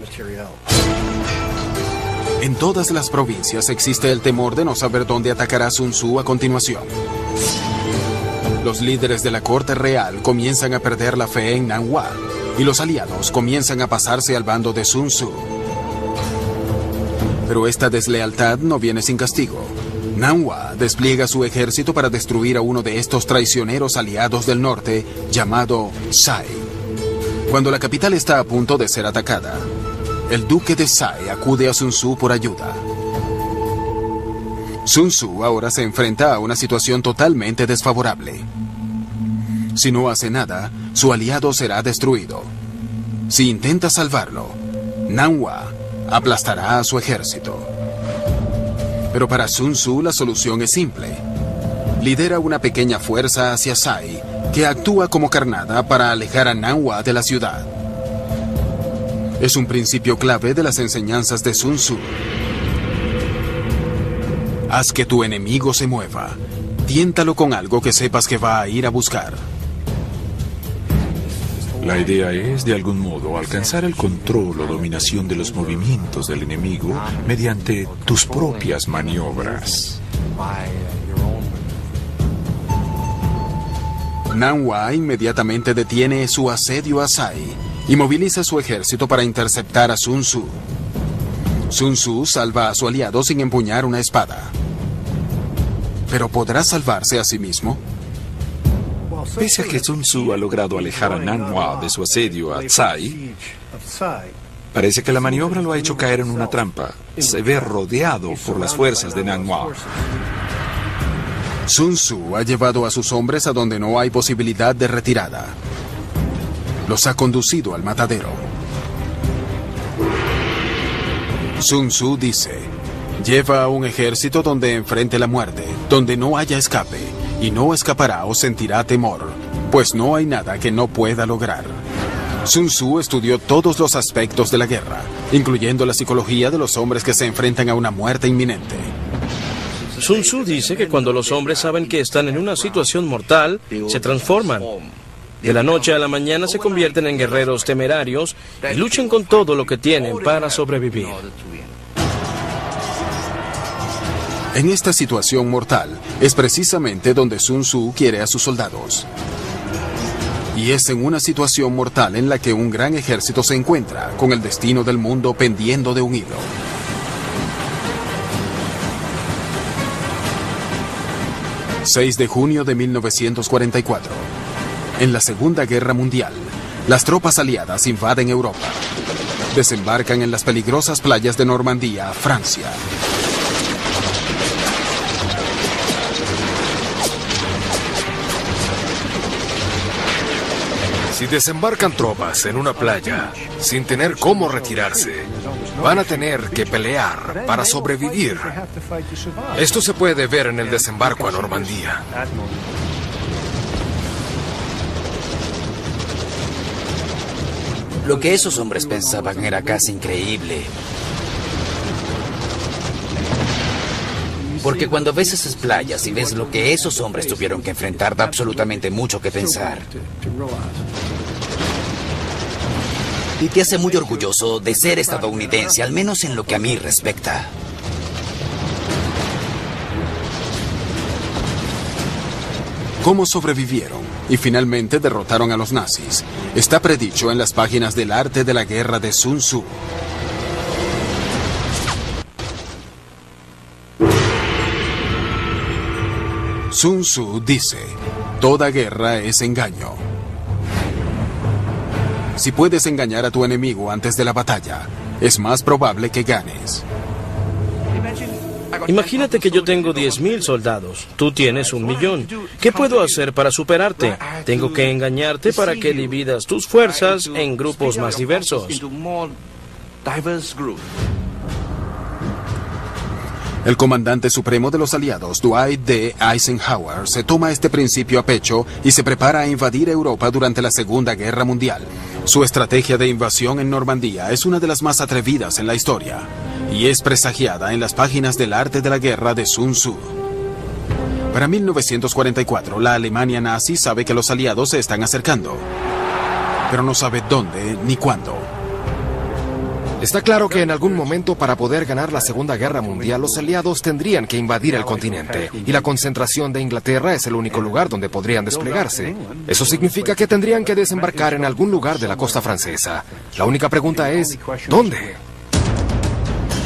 En todas las provincias existe el temor de no saber dónde atacará Sun Tzu a continuación. Los líderes de la corte real comienzan a perder la fe en Nan Hua, y los aliados comienzan a pasarse al bando de Sun Tzu. Pero esta deslealtad no viene sin castigo. Nan Hua despliega su ejército para destruir a uno de estos traicioneros aliados del norte, llamado Sai. Cuando la capital está a punto de ser atacada, el duque de Sai acude a Sun Tzu por ayuda. Sun Tzu ahora se enfrenta a una situación totalmente desfavorable. Si no hace nada, su aliado será destruido. Si intenta salvarlo, Nan Hua aplastará a su ejército. Pero para Sun Tzu la solución es simple. Lidera una pequeña fuerza hacia Sai, que actúa como carnada para alejar a Nan Hua de la ciudad. Es un principio clave de las enseñanzas de Sun Tzu. Haz que tu enemigo se mueva. Tiéntalo con algo que sepas que va a ir a buscar. La idea es, de algún modo, alcanzar el control o dominación de los movimientos del enemigo mediante tus propias maniobras. Nan Hua inmediatamente detiene su asedio a Sai y moviliza su ejército para interceptar a Sun Tzu. Sun Tzu salva a su aliado sin empuñar una espada. ¿Pero podrá salvarse a sí mismo? Pese a que Sun Tzu ha logrado alejar a Nan Hua de su asedio a Tsai, parece que la maniobra lo ha hecho caer en una trampa. Se ve rodeado por las fuerzas de Nan Hua. Sun Tzu ha llevado a sus hombres a donde no hay posibilidad de retirada. Los ha conducido al matadero. Sun Tzu dice: lleva a un ejército donde enfrente la muerte, donde no haya escape, y no escapará o sentirá temor, pues no hay nada que no pueda lograr. Sun Tzu estudió todos los aspectos de la guerra, incluyendo la psicología de los hombres que se enfrentan a una muerte inminente. Sun Tzu dice que cuando los hombres saben que están en una situación mortal, se transforman. De la noche a la mañana se convierten en guerreros temerarios y luchan con todo lo que tienen para sobrevivir. En esta situación mortal es precisamente donde Sun Tzu quiere a sus soldados. Y es en una situación mortal en la que un gran ejército se encuentra, con el destino del mundo pendiendo de un hilo. ...6 de junio de 1944... En la Segunda Guerra Mundial, las tropas aliadas invaden Europa. Desembarcan en las peligrosas playas de Normandía, Francia. Si desembarcan tropas en una playa sin tener cómo retirarse, van a tener que pelear para sobrevivir. Esto se puede ver en el desembarco a Normandía. Lo que esos hombres pensaban era casi increíble. Porque cuando ves esas playas y ves lo que esos hombres tuvieron que enfrentar, da absolutamente mucho que pensar. Y te hace muy orgulloso de ser estadounidense, al menos en lo que a mí respecta. ¿Cómo sobrevivieron y finalmente derrotaron a los nazis? Está predicho en las páginas del arte de la guerra de Sun Tzu. Sun Tzu dice, toda guerra es engaño. Si puedes engañar a tu enemigo antes de la batalla, es más probable que ganes. Imagínate que yo tengo 10.000 soldados, tú tienes 1.000.000. ¿Qué puedo hacer para superarte? Tengo que engañarte para que dividas tus fuerzas en grupos más diversos. El comandante supremo de los aliados, Dwight D. Eisenhower, se toma este principio a pecho y se prepara a invadir Europa durante la Segunda Guerra Mundial. Su estrategia de invasión en Normandía es una de las más atrevidas en la historia y es presagiada en las páginas del arte de la guerra de Sun Tzu. Para 1944, la Alemania nazi sabe que los aliados se están acercando, pero no sabe dónde ni cuándo. Está claro que en algún momento, para poder ganar la Segunda Guerra Mundial, los aliados tendrían que invadir el continente, y la concentración de Inglaterra es el único lugar donde podrían desplegarse. Eso significa que tendrían que desembarcar en algún lugar de la costa francesa. La única pregunta es, ¿dónde?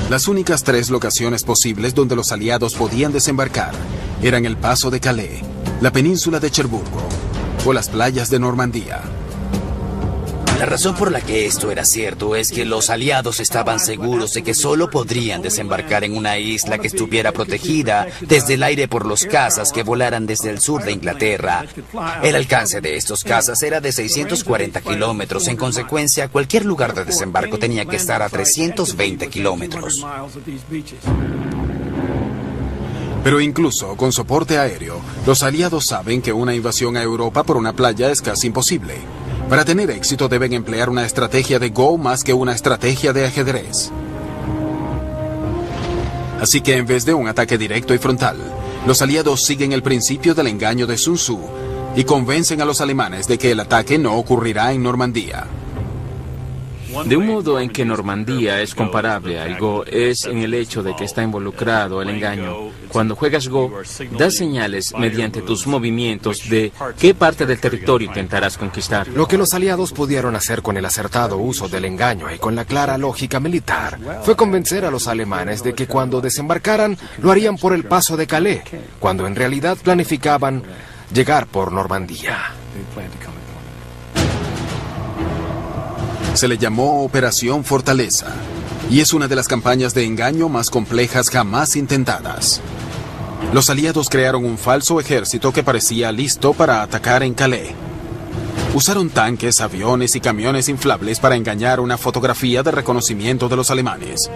Las únicas 3 locaciones posibles donde los aliados podían desembarcar eran el Paso de Calais, la península de Cherburgo o las playas de Normandía. La razón por la que esto era cierto es que los aliados estaban seguros de que solo podrían desembarcar en una isla que estuviera protegida desde el aire por los cazas que volaran desde el sur de Inglaterra. El alcance de estos cazas era de 640 kilómetros. En consecuencia, cualquier lugar de desembarco tenía que estar a 320 kilómetros. Pero incluso con soporte aéreo, los aliados saben que una invasión a Europa por una playa es casi imposible. Para tener éxito deben emplear una estrategia de Go más que una estrategia de ajedrez. Así que en vez de un ataque directo y frontal, los aliados siguen el principio del engaño de Sun Tzu y convencen a los alemanes de que el ataque no ocurrirá en Normandía. De un modo en que Normandía es comparable al Go es en el hecho de que está involucrado el engaño. Cuando juegas Go, das señales mediante tus movimientos de qué parte del territorio intentarás conquistar. Lo que los aliados pudieron hacer con el acertado uso del engaño y con la clara lógica militar fue convencer a los alemanes de que cuando desembarcaran lo harían por el Paso de Calais, cuando en realidad planificaban llegar por Normandía. Se le llamó Operación Fortaleza, y es una de las campañas de engaño más complejas jamás intentadas. Los aliados crearon un falso ejército que parecía listo para atacar en Calais. Usaron tanques, aviones y camiones inflables para engañar una fotografía de reconocimiento de los alemanes.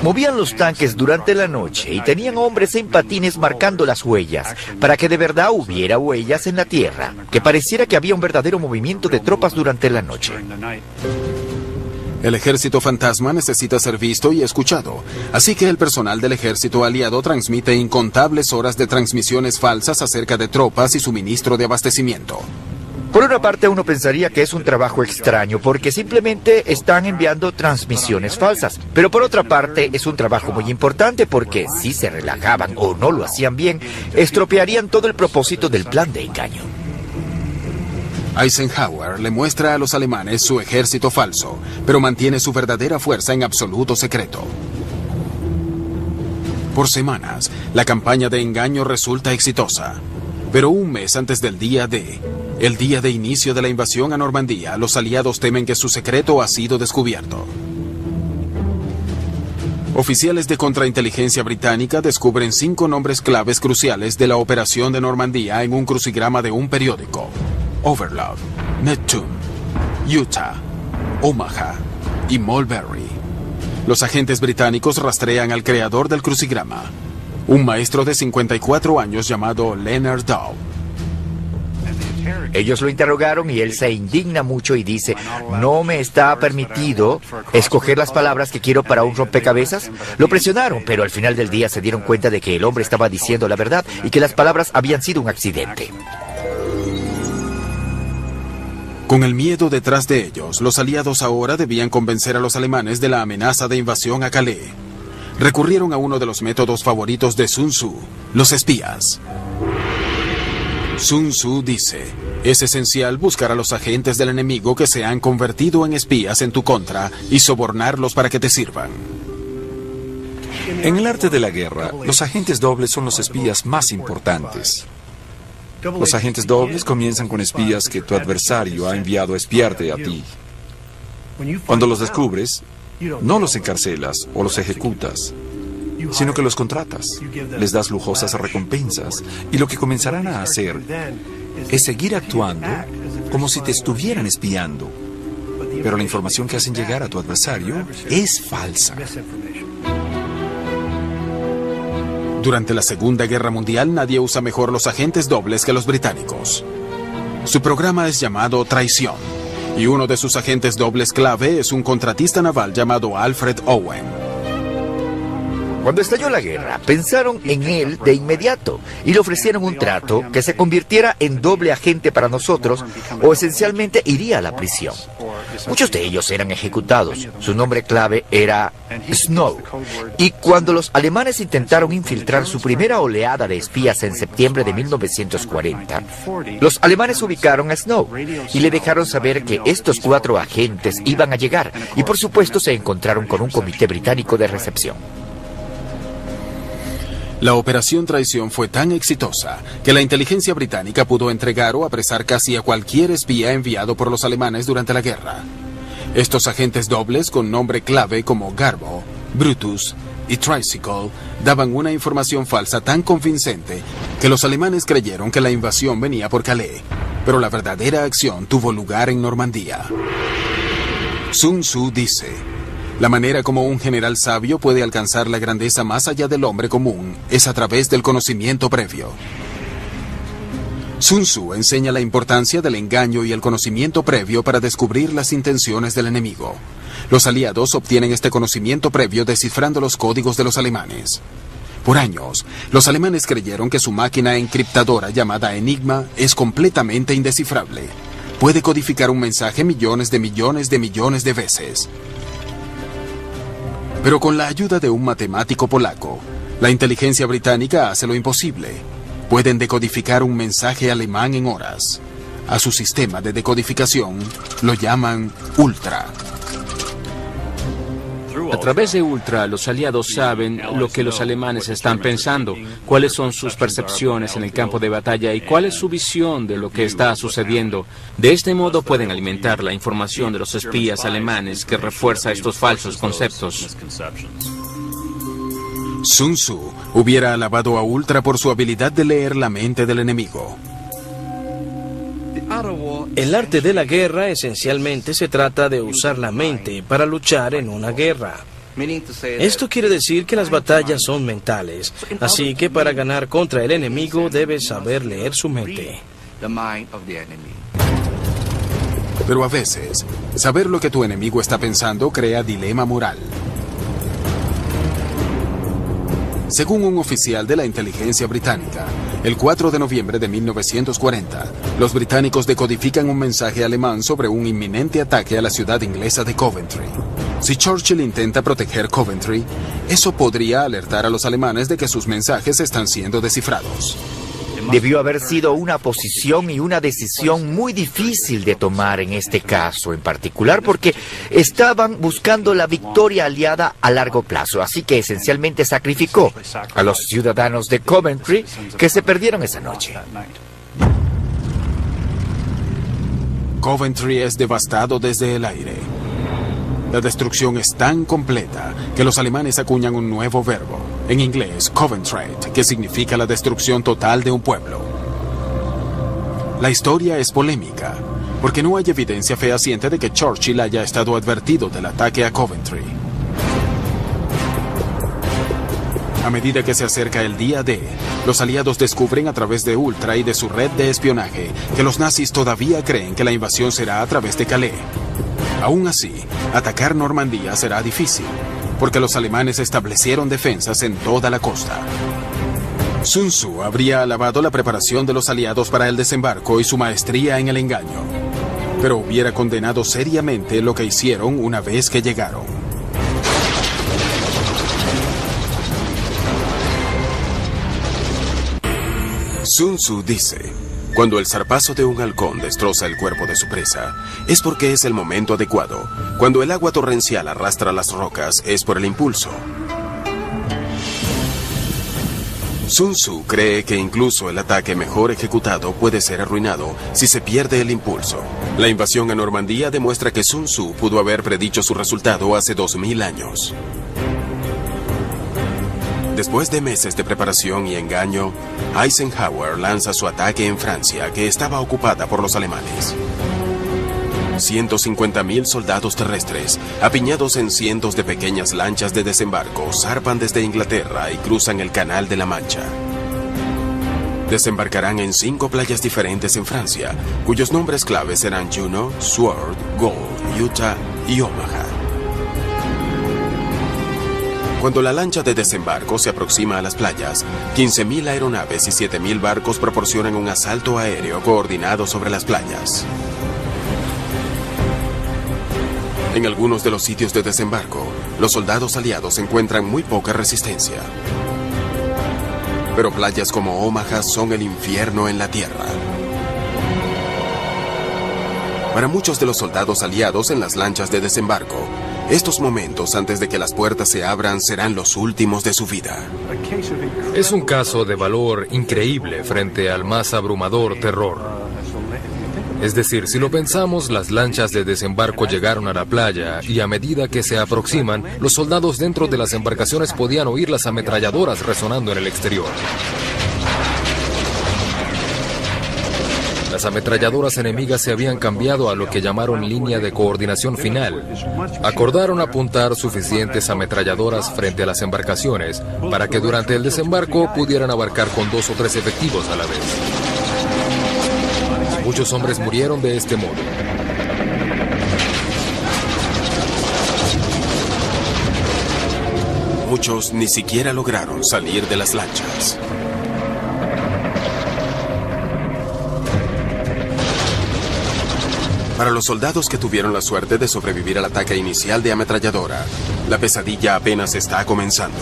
Movían los tanques durante la noche y tenían hombres en patines marcando las huellas, para que de verdad hubiera huellas en la tierra, que pareciera que había un verdadero movimiento de tropas durante la noche. El ejército fantasma necesita ser visto y escuchado, así que el personal del ejército aliado transmite incontables horas de transmisiones falsas acerca de tropas y suministro de abastecimiento. Por una parte, uno pensaría que es un trabajo extraño porque simplemente están enviando transmisiones falsas. Pero por otra parte, es un trabajo muy importante porque si se relajaban o no lo hacían bien, estropearían todo el propósito del plan de engaño. Eisenhower le muestra a los alemanes su ejército falso, pero mantiene su verdadera fuerza en absoluto secreto. Por semanas, la campaña de engaño resulta exitosa. Pero un mes antes del día D, el día de inicio de la invasión a Normandía, los aliados temen que su secreto ha sido descubierto. Oficiales de contrainteligencia británica descubren 5 nombres claves cruciales de la operación de Normandía en un crucigrama de un periódico: Overlord, Neptune, Utah, Omaha y Mulberry. Los agentes británicos rastrean al creador del crucigrama, un maestro de 54 años llamado Leonard Dow. Ellos lo interrogaron y él se indigna mucho y dice: ¿no me está permitido escoger las palabras que quiero para un rompecabezas? Lo presionaron, pero al final del día se dieron cuenta de que el hombre estaba diciendo la verdad y que las palabras habían sido un accidente. Con el miedo detrás de ellos, los aliados ahora debían convencer a los alemanes de la amenaza de invasión a Calais. Recurrieron a uno de los métodos favoritos de Sun Tzu, los espías. Sun Tzu dice: es esencial buscar a los agentes del enemigo que se han convertido en espías en tu contra y sobornarlos para que te sirvan. En el arte de la guerra, los agentes dobles son los espías más importantes. Los agentes dobles comienzan con espías que tu adversario ha enviado a espiarte a ti. Cuando los descubres, no los encarcelas o los ejecutas, sino que los contratas, les das lujosas recompensas y lo que comenzarán a hacer es seguir actuando como si te estuvieran espiando. Pero la información que hacen llegar a tu adversario es falsa. Durante la Segunda Guerra Mundial, nadie usa mejor los agentes dobles que los británicos. Su programa es llamado Traición, y uno de sus agentes dobles clave es un contratista naval llamado Alfred Owen. Cuando estalló la guerra, pensaron en él de inmediato y le ofrecieron un trato que se convirtiera en doble agente para nosotros o esencialmente iría a la prisión. Muchos de ellos eran ejecutados. Su nombre clave era Snow. Y cuando los alemanes intentaron infiltrar su primera oleada de espías en septiembre de 1940, los alemanes ubicaron a Snow y le dejaron saber que estos 4 agentes iban a llegar y por supuesto se encontraron con un comité británico de recepción. La operación Traición fue tan exitosa que la inteligencia británica pudo entregar o apresar casi a cualquier espía enviado por los alemanes durante la guerra. Estos agentes dobles con nombre clave como Garbo, Brutus y Tricycle daban una información falsa tan convincente que los alemanes creyeron que la invasión venía por Calais, pero la verdadera acción tuvo lugar en Normandía. Sun Tzu dice: la manera como un general sabio puede alcanzar la grandeza más allá del hombre común es a través del conocimiento previo. Sun Tzu enseña la importancia del engaño y el conocimiento previo para descubrir las intenciones del enemigo. Los aliados obtienen este conocimiento previo descifrando los códigos de los alemanes. Por años, los alemanes creyeron que su máquina encriptadora llamada Enigma es completamente indescifrable. Puede codificar un mensaje millones de veces. Pero con la ayuda de un matemático polaco, la inteligencia británica hace lo imposible. Pueden decodificar un mensaje alemán en horas. A su sistema de decodificación lo llaman Ultra. A través de Ultra, los aliados saben lo que los alemanes están pensando, cuáles son sus percepciones en el campo de batalla y cuál es su visión de lo que está sucediendo. De este modo pueden alimentar la información de los espías alemanes que refuerza estos falsos conceptos. Sun Tzu hubiera alabado a Ultra por su habilidad de leer la mente del enemigo. El arte de la guerra esencialmente se trata de usar la mente para luchar en una guerra. Esto quiere decir que las batallas son mentales, así que para ganar contra el enemigo debes saber leer su mente. Pero a veces, saber lo que tu enemigo está pensando crea dilema moral. Según un oficial de la inteligencia británica, el 4 de noviembre de 1940, los británicos decodifican un mensaje alemán sobre un inminente ataque a la ciudad inglesa de Coventry. Si Churchill intenta proteger Coventry, eso podría alertar a los alemanes de que sus mensajes están siendo descifrados. Debió haber sido una posición y una decisión muy difícil de tomar en este caso en particular, porque estaban buscando la victoria aliada a largo plazo, así que esencialmente sacrificó a los ciudadanos de Coventry que se perdieron esa noche. Coventry es devastado desde el aire. La destrucción es tan completa que los alemanes acuñan un nuevo verbo, en inglés Coventrate, que significa la destrucción total de un pueblo. La historia es polémica, porque no hay evidencia fehaciente de que Churchill haya estado advertido del ataque a Coventry. A medida que se acerca el día D, los aliados descubren a través de Ultra y de su red de espionaje que los nazis todavía creen que la invasión será a través de Calais. Aún así, atacar Normandía será difícil, porque los alemanes establecieron defensas en toda la costa. Sun Tzu habría alabado la preparación de los aliados para el desembarco y su maestría en el engaño, pero hubiera condenado seriamente lo que hicieron una vez que llegaron. Sun Tzu dice: cuando el zarpazo de un halcón destroza el cuerpo de su presa, es porque es el momento adecuado. Cuando el agua torrencial arrastra las rocas, es por el impulso. Sun Tzu cree que incluso el ataque mejor ejecutado puede ser arruinado si se pierde el impulso. La invasión a Normandía demuestra que Sun Tzu pudo haber predicho su resultado hace 2000 años. Después de meses de preparación y engaño, Eisenhower lanza su ataque en Francia, que estaba ocupada por los alemanes. 150.000 soldados terrestres, apiñados en cientos de pequeñas lanchas de desembarco, zarpan desde Inglaterra y cruzan el Canal de la Mancha. Desembarcarán en 5 playas diferentes en Francia, cuyos nombres claves serán Juno, Sword, Gold, Utah y Omaha. Cuando la lancha de desembarco se aproxima a las playas, 15.000 aeronaves y 7.000 barcos proporcionan un asalto aéreo coordinado sobre las playas. En algunos de los sitios de desembarco, los soldados aliados encuentran muy poca resistencia. Pero playas como Omaha son el infierno en la tierra. Para muchos de los soldados aliados en las lanchas de desembarco, estos momentos antes de que las puertas se abran serán los últimos de su vida. Es un caso de valor increíble frente al más abrumador terror. Es decir, si lo pensamos, las lanchas de desembarco llegaron a la playa y a medida que se aproximan, los soldados dentro de las embarcaciones podían oír las ametralladoras resonando en el exterior. Las ametralladoras enemigas se habían cambiado a lo que llamaron línea de coordinación final. Acordaron apuntar suficientes ametralladoras frente a las embarcaciones para que durante el desembarco pudieran abarcar con 2 o 3 efectivos a la vez. Muchos hombres murieron de este modo. Muchos ni siquiera lograron salir de las lanchas. Para los soldados que tuvieron la suerte de sobrevivir al ataque inicial de ametralladora, la pesadilla apenas está comenzando.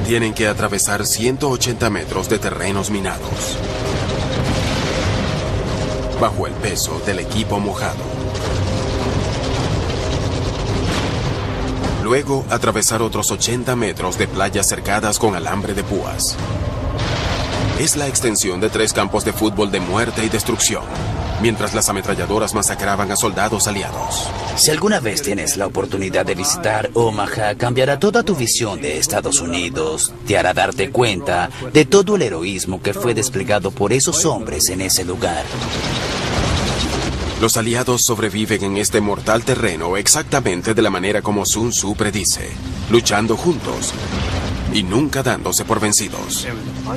Tienen que atravesar 180 metros de terrenos minados, bajo el peso del equipo mojado. Luego, atravesar otros 80 metros de playas cercadas con alambre de púas. Es la extensión de 3 campos de fútbol de muerte y destrucción, mientras las ametralladoras masacraban a soldados aliados. Si alguna vez tienes la oportunidad de visitar Omaha, cambiará toda tu visión de Estados Unidos. Te hará darte cuenta de todo el heroísmo que fue desplegado por esos hombres en ese lugar. Los aliados sobreviven en este mortal terreno exactamente de la manera como Sun Tzu predice, luchando juntos y nunca dándose por vencidos.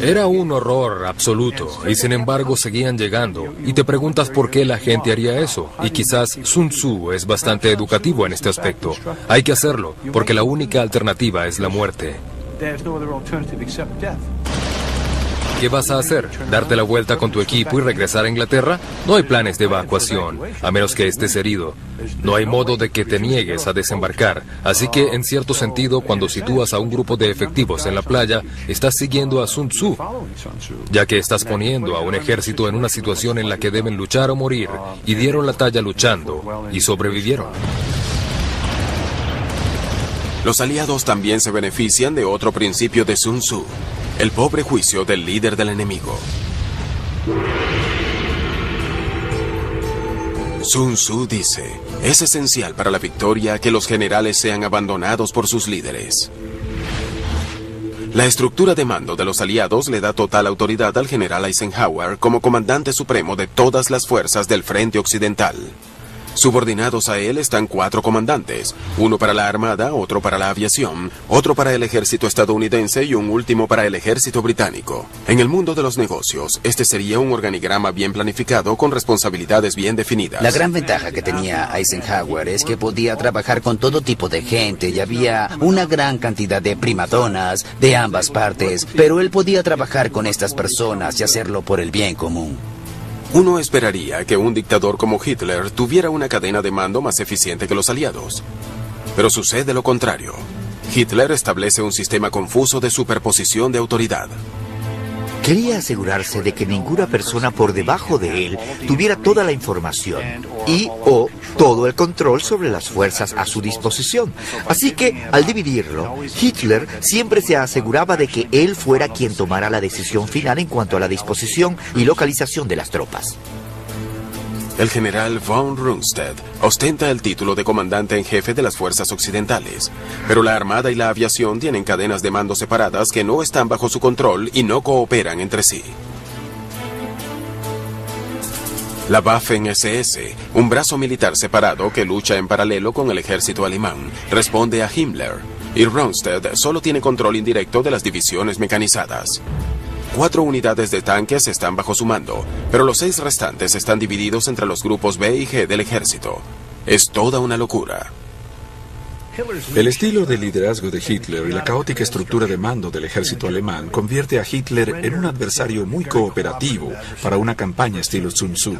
Era un horror absoluto, y sin embargo seguían llegando. Y te preguntas por qué la gente haría eso. Y quizás Sun Tzu es bastante educativo en este aspecto. Hay que hacerlo, porque la única alternativa es la muerte. ¿Qué vas a hacer? ¿Darte la vuelta con tu equipo y regresar a Inglaterra? No hay planes de evacuación, a menos que estés herido. No hay modo de que te niegues a desembarcar. Así que, en cierto sentido, cuando sitúas a un grupo de efectivos en la playa, estás siguiendo a Sun Tzu, ya que estás poniendo a un ejército en una situación en la que deben luchar o morir, y dieron la talla luchando, y sobrevivieron. Los aliados también se benefician de otro principio de Sun Tzu, el pobre juicio del líder del enemigo. Sun Tzu dice, es esencial para la victoria que los generales sean abandonados por sus líderes. La estructura de mando de los aliados le da total autoridad al general Eisenhower como comandante supremo de todas las fuerzas del frente occidental. Subordinados a él están 4 comandantes, uno para la Armada, otro para la aviación, otro para el ejército estadounidense y un último para el ejército británico. En el mundo de los negocios, este sería un organigrama bien planificado con responsabilidades bien definidas. La gran ventaja que tenía Eisenhower es que podía trabajar con todo tipo de gente y había una gran cantidad de primadonas de ambas partes, pero él podía trabajar con estas personas y hacerlo por el bien común. Uno esperaría que un dictador como Hitler tuviera una cadena de mando más eficiente que los aliados. Pero sucede lo contrario. Hitler establece un sistema confuso de superposición de autoridad. Quería asegurarse de que ninguna persona por debajo de él tuviera toda la información y o todo el control sobre las fuerzas a su disposición. Así que, al dividirlo, Hitler siempre se aseguraba de que él fuera quien tomara la decisión final en cuanto a la disposición y localización de las tropas. El general von Rundstedt ostenta el título de comandante en jefe de las fuerzas occidentales, pero la Armada y la aviación tienen cadenas de mando separadas que no están bajo su control y no cooperan entre sí. La Waffen-SS, un brazo militar separado que lucha en paralelo con el ejército alemán, responde a Himmler, y Rundstedt solo tiene control indirecto de las divisiones mecanizadas. 4 unidades de tanques están bajo su mando, pero los 6 restantes están divididos entre los grupos B y G del ejército. Es toda una locura. El estilo de liderazgo de Hitler y la caótica estructura de mando del ejército alemán convierte a Hitler en un adversario muy cooperativo para una campaña estilo Sun Tzu.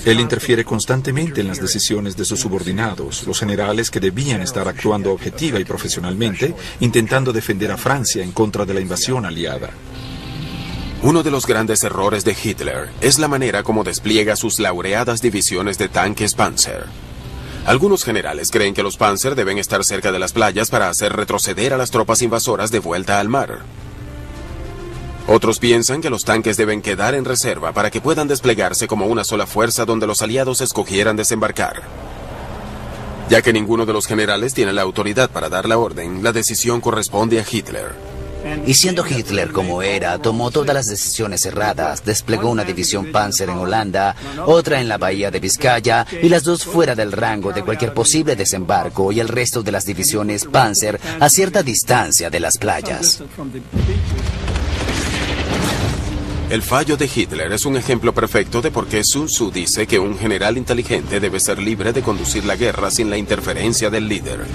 Él interfiere constantemente en las decisiones de sus subordinados, los generales que debían estar actuando objetiva y profesionalmente, intentando defender a Francia en contra de la invasión aliada. Uno de los grandes errores de Hitler es la manera como despliega sus laureadas divisiones de tanques Panzer. Algunos generales creen que los Panzer deben estar cerca de las playas para hacer retroceder a las tropas invasoras de vuelta al mar. Otros piensan que los tanques deben quedar en reserva para que puedan desplegarse como una sola fuerza donde los aliados escogieran desembarcar. Ya que ninguno de los generales tiene la autoridad para dar la orden, la decisión corresponde a Hitler. Y siendo Hitler como era, tomó todas las decisiones erradas, desplegó una división Panzer en Holanda, otra en la bahía de Vizcaya, y las 2 fuera del rango de cualquier posible desembarco, y el resto de las divisiones Panzer a cierta distancia de las playas. El fallo de Hitler es un ejemplo perfecto de por qué Sun Tzu dice que un general inteligente debe ser libre de conducir la guerra sin la interferencia del líder.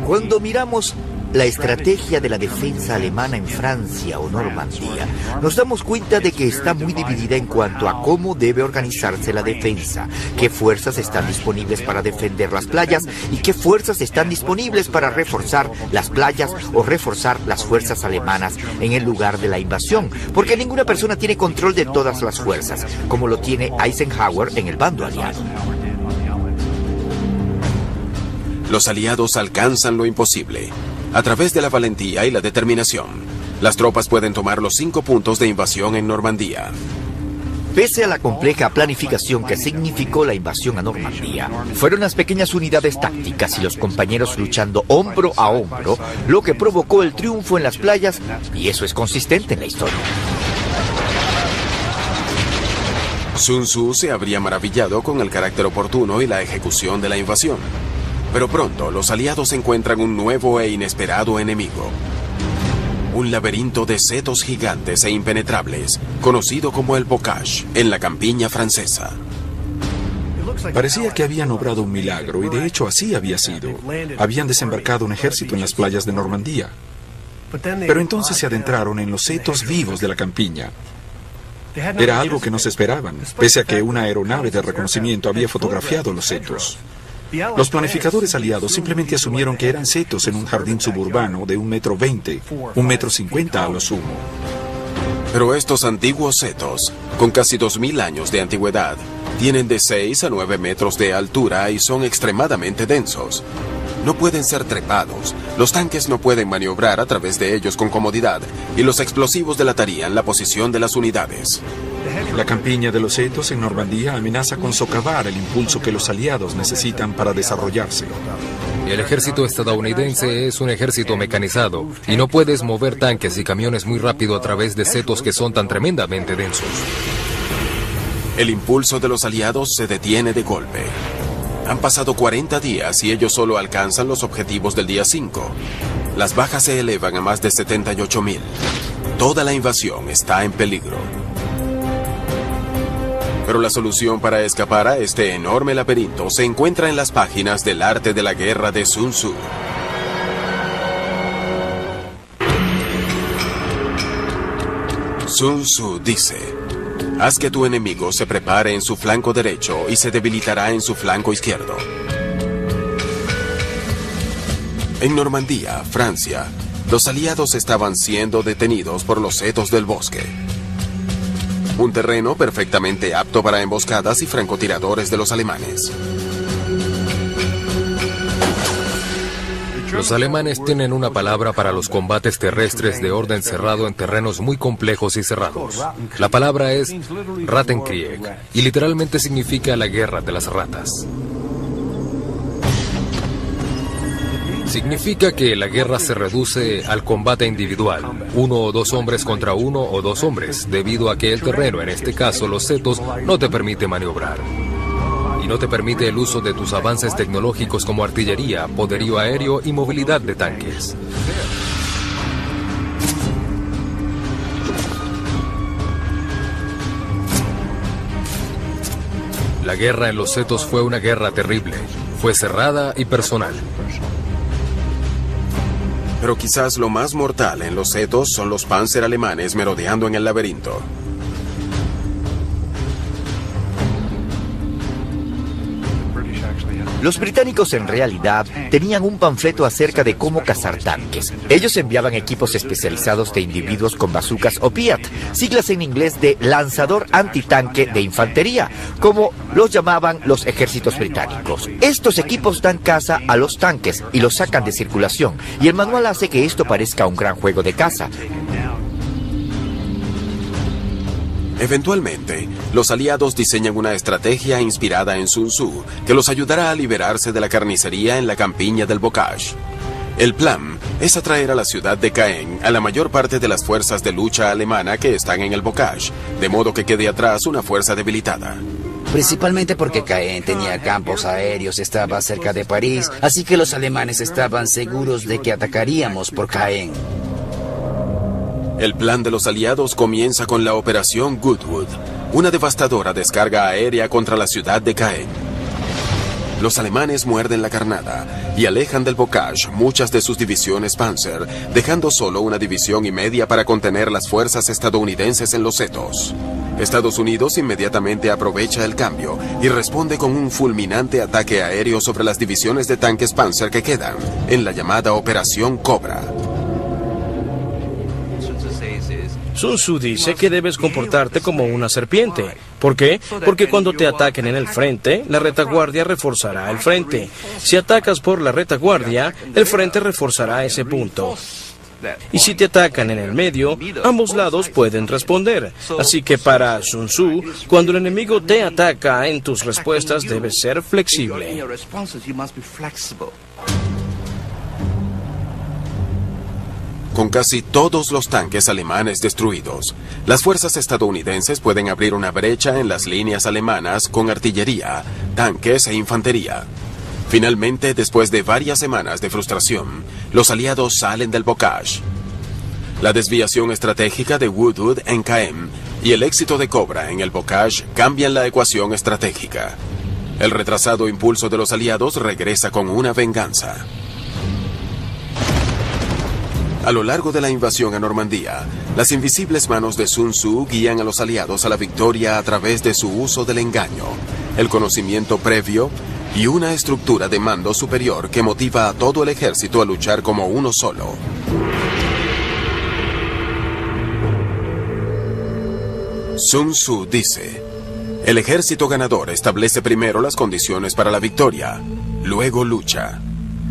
Cuando miramos la estrategia de la defensa alemana en Francia o Normandía, nos damos cuenta de que está muy dividida en cuanto a cómo debe organizarse la defensa, qué fuerzas están disponibles para defender las playas y qué fuerzas están disponibles para reforzar las playas o reforzar las fuerzas alemanas en el lugar de la invasión, porque ninguna persona tiene control de todas las fuerzas, como lo tiene Eisenhower en el bando aliado. Los aliados alcanzan lo imposible. A través de la valentía y la determinación, las tropas pueden tomar los 5 puntos de invasión en Normandía. Pese a la compleja planificación que significó la invasión a Normandía, fueron las pequeñas unidades tácticas y los compañeros luchando hombro a hombro lo que provocó el triunfo en las playas, y eso es consistente en la historia. Sun Tzu se habría maravillado con el carácter oportuno y la ejecución de la invasión. Pero pronto los aliados encuentran un nuevo e inesperado enemigo. Un laberinto de setos gigantes e impenetrables, conocido como el Bocage, en la campiña francesa. Parecía que habían obrado un milagro, y de hecho así había sido. Habían desembarcado un ejército en las playas de Normandía. Pero entonces se adentraron en los setos vivos de la campiña. Era algo que no se esperaban, pese a que una aeronave de reconocimiento había fotografiado los setos. Los planificadores aliados simplemente asumieron que eran setos en un jardín suburbano de 1,20 m, 1,50 m a lo sumo. Pero estos antiguos setos, con casi 2000 años de antigüedad, tienen de 6 a 9 metros de altura y son extremadamente densos. No pueden ser trepados, los tanques no pueden maniobrar a través de ellos con comodidad, y los explosivos delatarían la posición de las unidades. La campiña de los setos en Normandía amenaza con socavar el impulso que los aliados necesitan para desarrollarse. El ejército estadounidense es un ejército mecanizado, y no puedes mover tanques y camiones muy rápido a través de setos que son tan tremendamente densos. El impulso de los aliados se detiene de golpe. Han pasado 40 días y ellos solo alcanzan los objetivos del día 5. Las bajas se elevan a más de 78,000. Toda la invasión está en peligro. Pero la solución para escapar a este enorme laberinto se encuentra en las páginas del arte de la guerra de Sun Tzu. Sun Tzu dice: haz que tu enemigo se prepare en su flanco derecho y se debilitará en su flanco izquierdo. En Normandía, Francia, los aliados estaban siendo detenidos por los setos del bosque. Un terreno perfectamente apto para emboscadas y francotiradores de los alemanes. Los alemanes tienen una palabra para los combates terrestres de orden cerrado en terrenos muy complejos y cerrados. La palabra es Rattenkrieg, y literalmente significa la guerra de las ratas. Significa que la guerra se reduce al combate individual, 1 o 2 hombres contra 1 o 2 hombres, debido a que el terreno, en este caso los setos, no te permite maniobrar. Y no te permite el uso de tus avances tecnológicos como artillería, poderío aéreo y movilidad de tanques. La guerra en los setos fue una guerra terrible. Fue cerrada y personal. Pero quizás lo más mortal en los setos son los Panzer alemanes merodeando en el laberinto. Los británicos en realidad tenían un panfleto acerca de cómo cazar tanques. Ellos enviaban equipos especializados de individuos con bazucas o PIAT, siglas en inglés de lanzador antitanque de infantería, como los llamaban los ejércitos británicos. Estos equipos dan caza a los tanques y los sacan de circulación, y el manual hace que esto parezca un gran juego de caza. Eventualmente, los aliados diseñan una estrategia inspirada en Sun Tzu que los ayudará a liberarse de la carnicería en la campiña del Bocage. El plan es atraer a la ciudad de Caen a la mayor parte de las fuerzas de lucha alemana que están en el Bocage, de modo que quede atrás una fuerza debilitada. Principalmente porque Caen tenía campos aéreos, estaba cerca de París, así que los alemanes estaban seguros de que atacaríamos por Caen. El plan de los aliados comienza con la Operación Goodwood, una devastadora descarga aérea contra la ciudad de Caen. Los alemanes muerden la carnada y alejan del Bocage muchas de sus divisiones Panzer, dejando solo 1,5 divisiones para contener las fuerzas estadounidenses en los setos. Estados Unidos inmediatamente aprovecha el cambio y responde con un fulminante ataque aéreo sobre las divisiones de tanques Panzer que quedan, en la llamada Operación Cobra. Sun Tzu dice que debes comportarte como una serpiente. ¿Por qué? Porque cuando te ataquen en el frente, la retaguardia reforzará el frente. Si atacas por la retaguardia, el frente reforzará ese punto. Y si te atacan en el medio, ambos lados pueden responder. Así que para Sun Tzu, cuando el enemigo te ataca, en tus respuestas debes ser flexible. Con casi todos los tanques alemanes destruidos, las fuerzas estadounidenses pueden abrir una brecha en las líneas alemanas con artillería, tanques e infantería. Finalmente, después de varias semanas de frustración, los aliados salen del bocage. La desviación estratégica de Woodwood en Caen y el éxito de Cobra en el bocage cambian la ecuación estratégica. El retrasado impulso de los aliados regresa con una venganza. A lo largo de la invasión a Normandía, las invisibles manos de Sun Tzu guían a los aliados a la victoria a través de su uso del engaño, el conocimiento previo y una estructura de mando superior que motiva a todo el ejército a luchar como uno solo. Sun Tzu dice: el ejército ganador establece primero las condiciones para la victoria, luego lucha.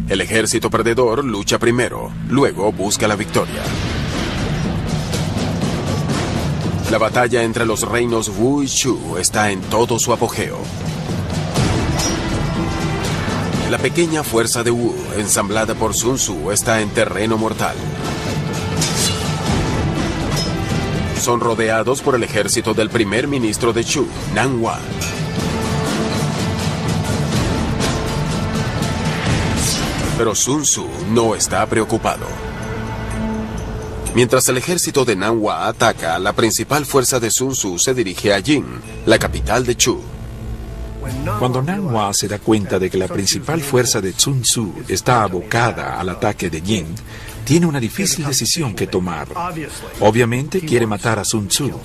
El ejército perdedor lucha primero, luego busca la victoria. La batalla entre los reinos Wu y Shu está en todo su apogeo. La pequeña fuerza de Wu, ensamblada por Sun Tzu, está en terreno mortal. Son rodeados por el ejército del primer ministro de Shu, Nanhua. Pero Sun Tzu no está preocupado. Mientras el ejército de Nanhua ataca, la principal fuerza de Sun Tzu se dirige a Jin, la capital de Shu. Cuando Nanhua se da cuenta de que la principal fuerza de Sun Tzu está abocada al ataque de Jin, tiene una difícil decisión que tomar. Obviamente quiere matar a Sun Tzu.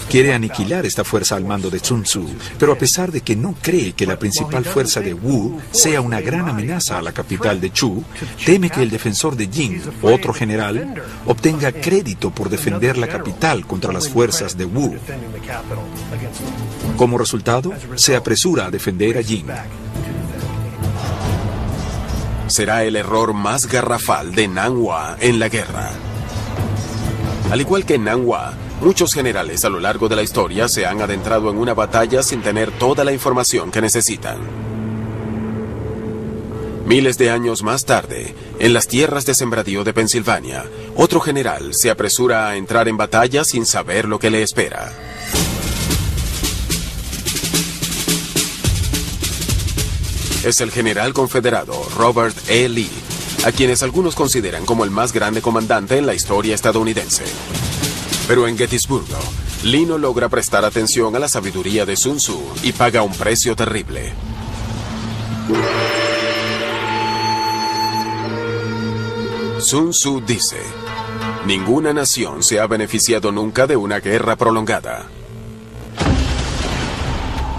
Quiere aniquilar esta fuerza al mando de Sun Tzu, pero a pesar de que no cree que la principal fuerza de Wu sea una gran amenaza a la capital de Shu, teme que el defensor de Jin, otro general, obtenga crédito por defender la capital contra las fuerzas de Wu. Como resultado, se apresura a defender a Jin. Será el error más garrafal de Nanhua en la guerra. Al igual que Nanhua, muchos generales a lo largo de la historia se han adentrado en una batalla sin tener toda la información que necesitan. Miles de años más tarde, en las tierras de sembradío de Pensilvania, otro general se apresura a entrar en batalla sin saber lo que le espera. Es el general confederado Robert E. Lee, a quienes algunos consideran como el más grande comandante en la historia estadounidense. Pero en Gettysburgo, Lee no logra prestar atención a la sabiduría de Sun Tzu y paga un precio terrible. Sun Tzu dice: ninguna nación se ha beneficiado nunca de una guerra prolongada.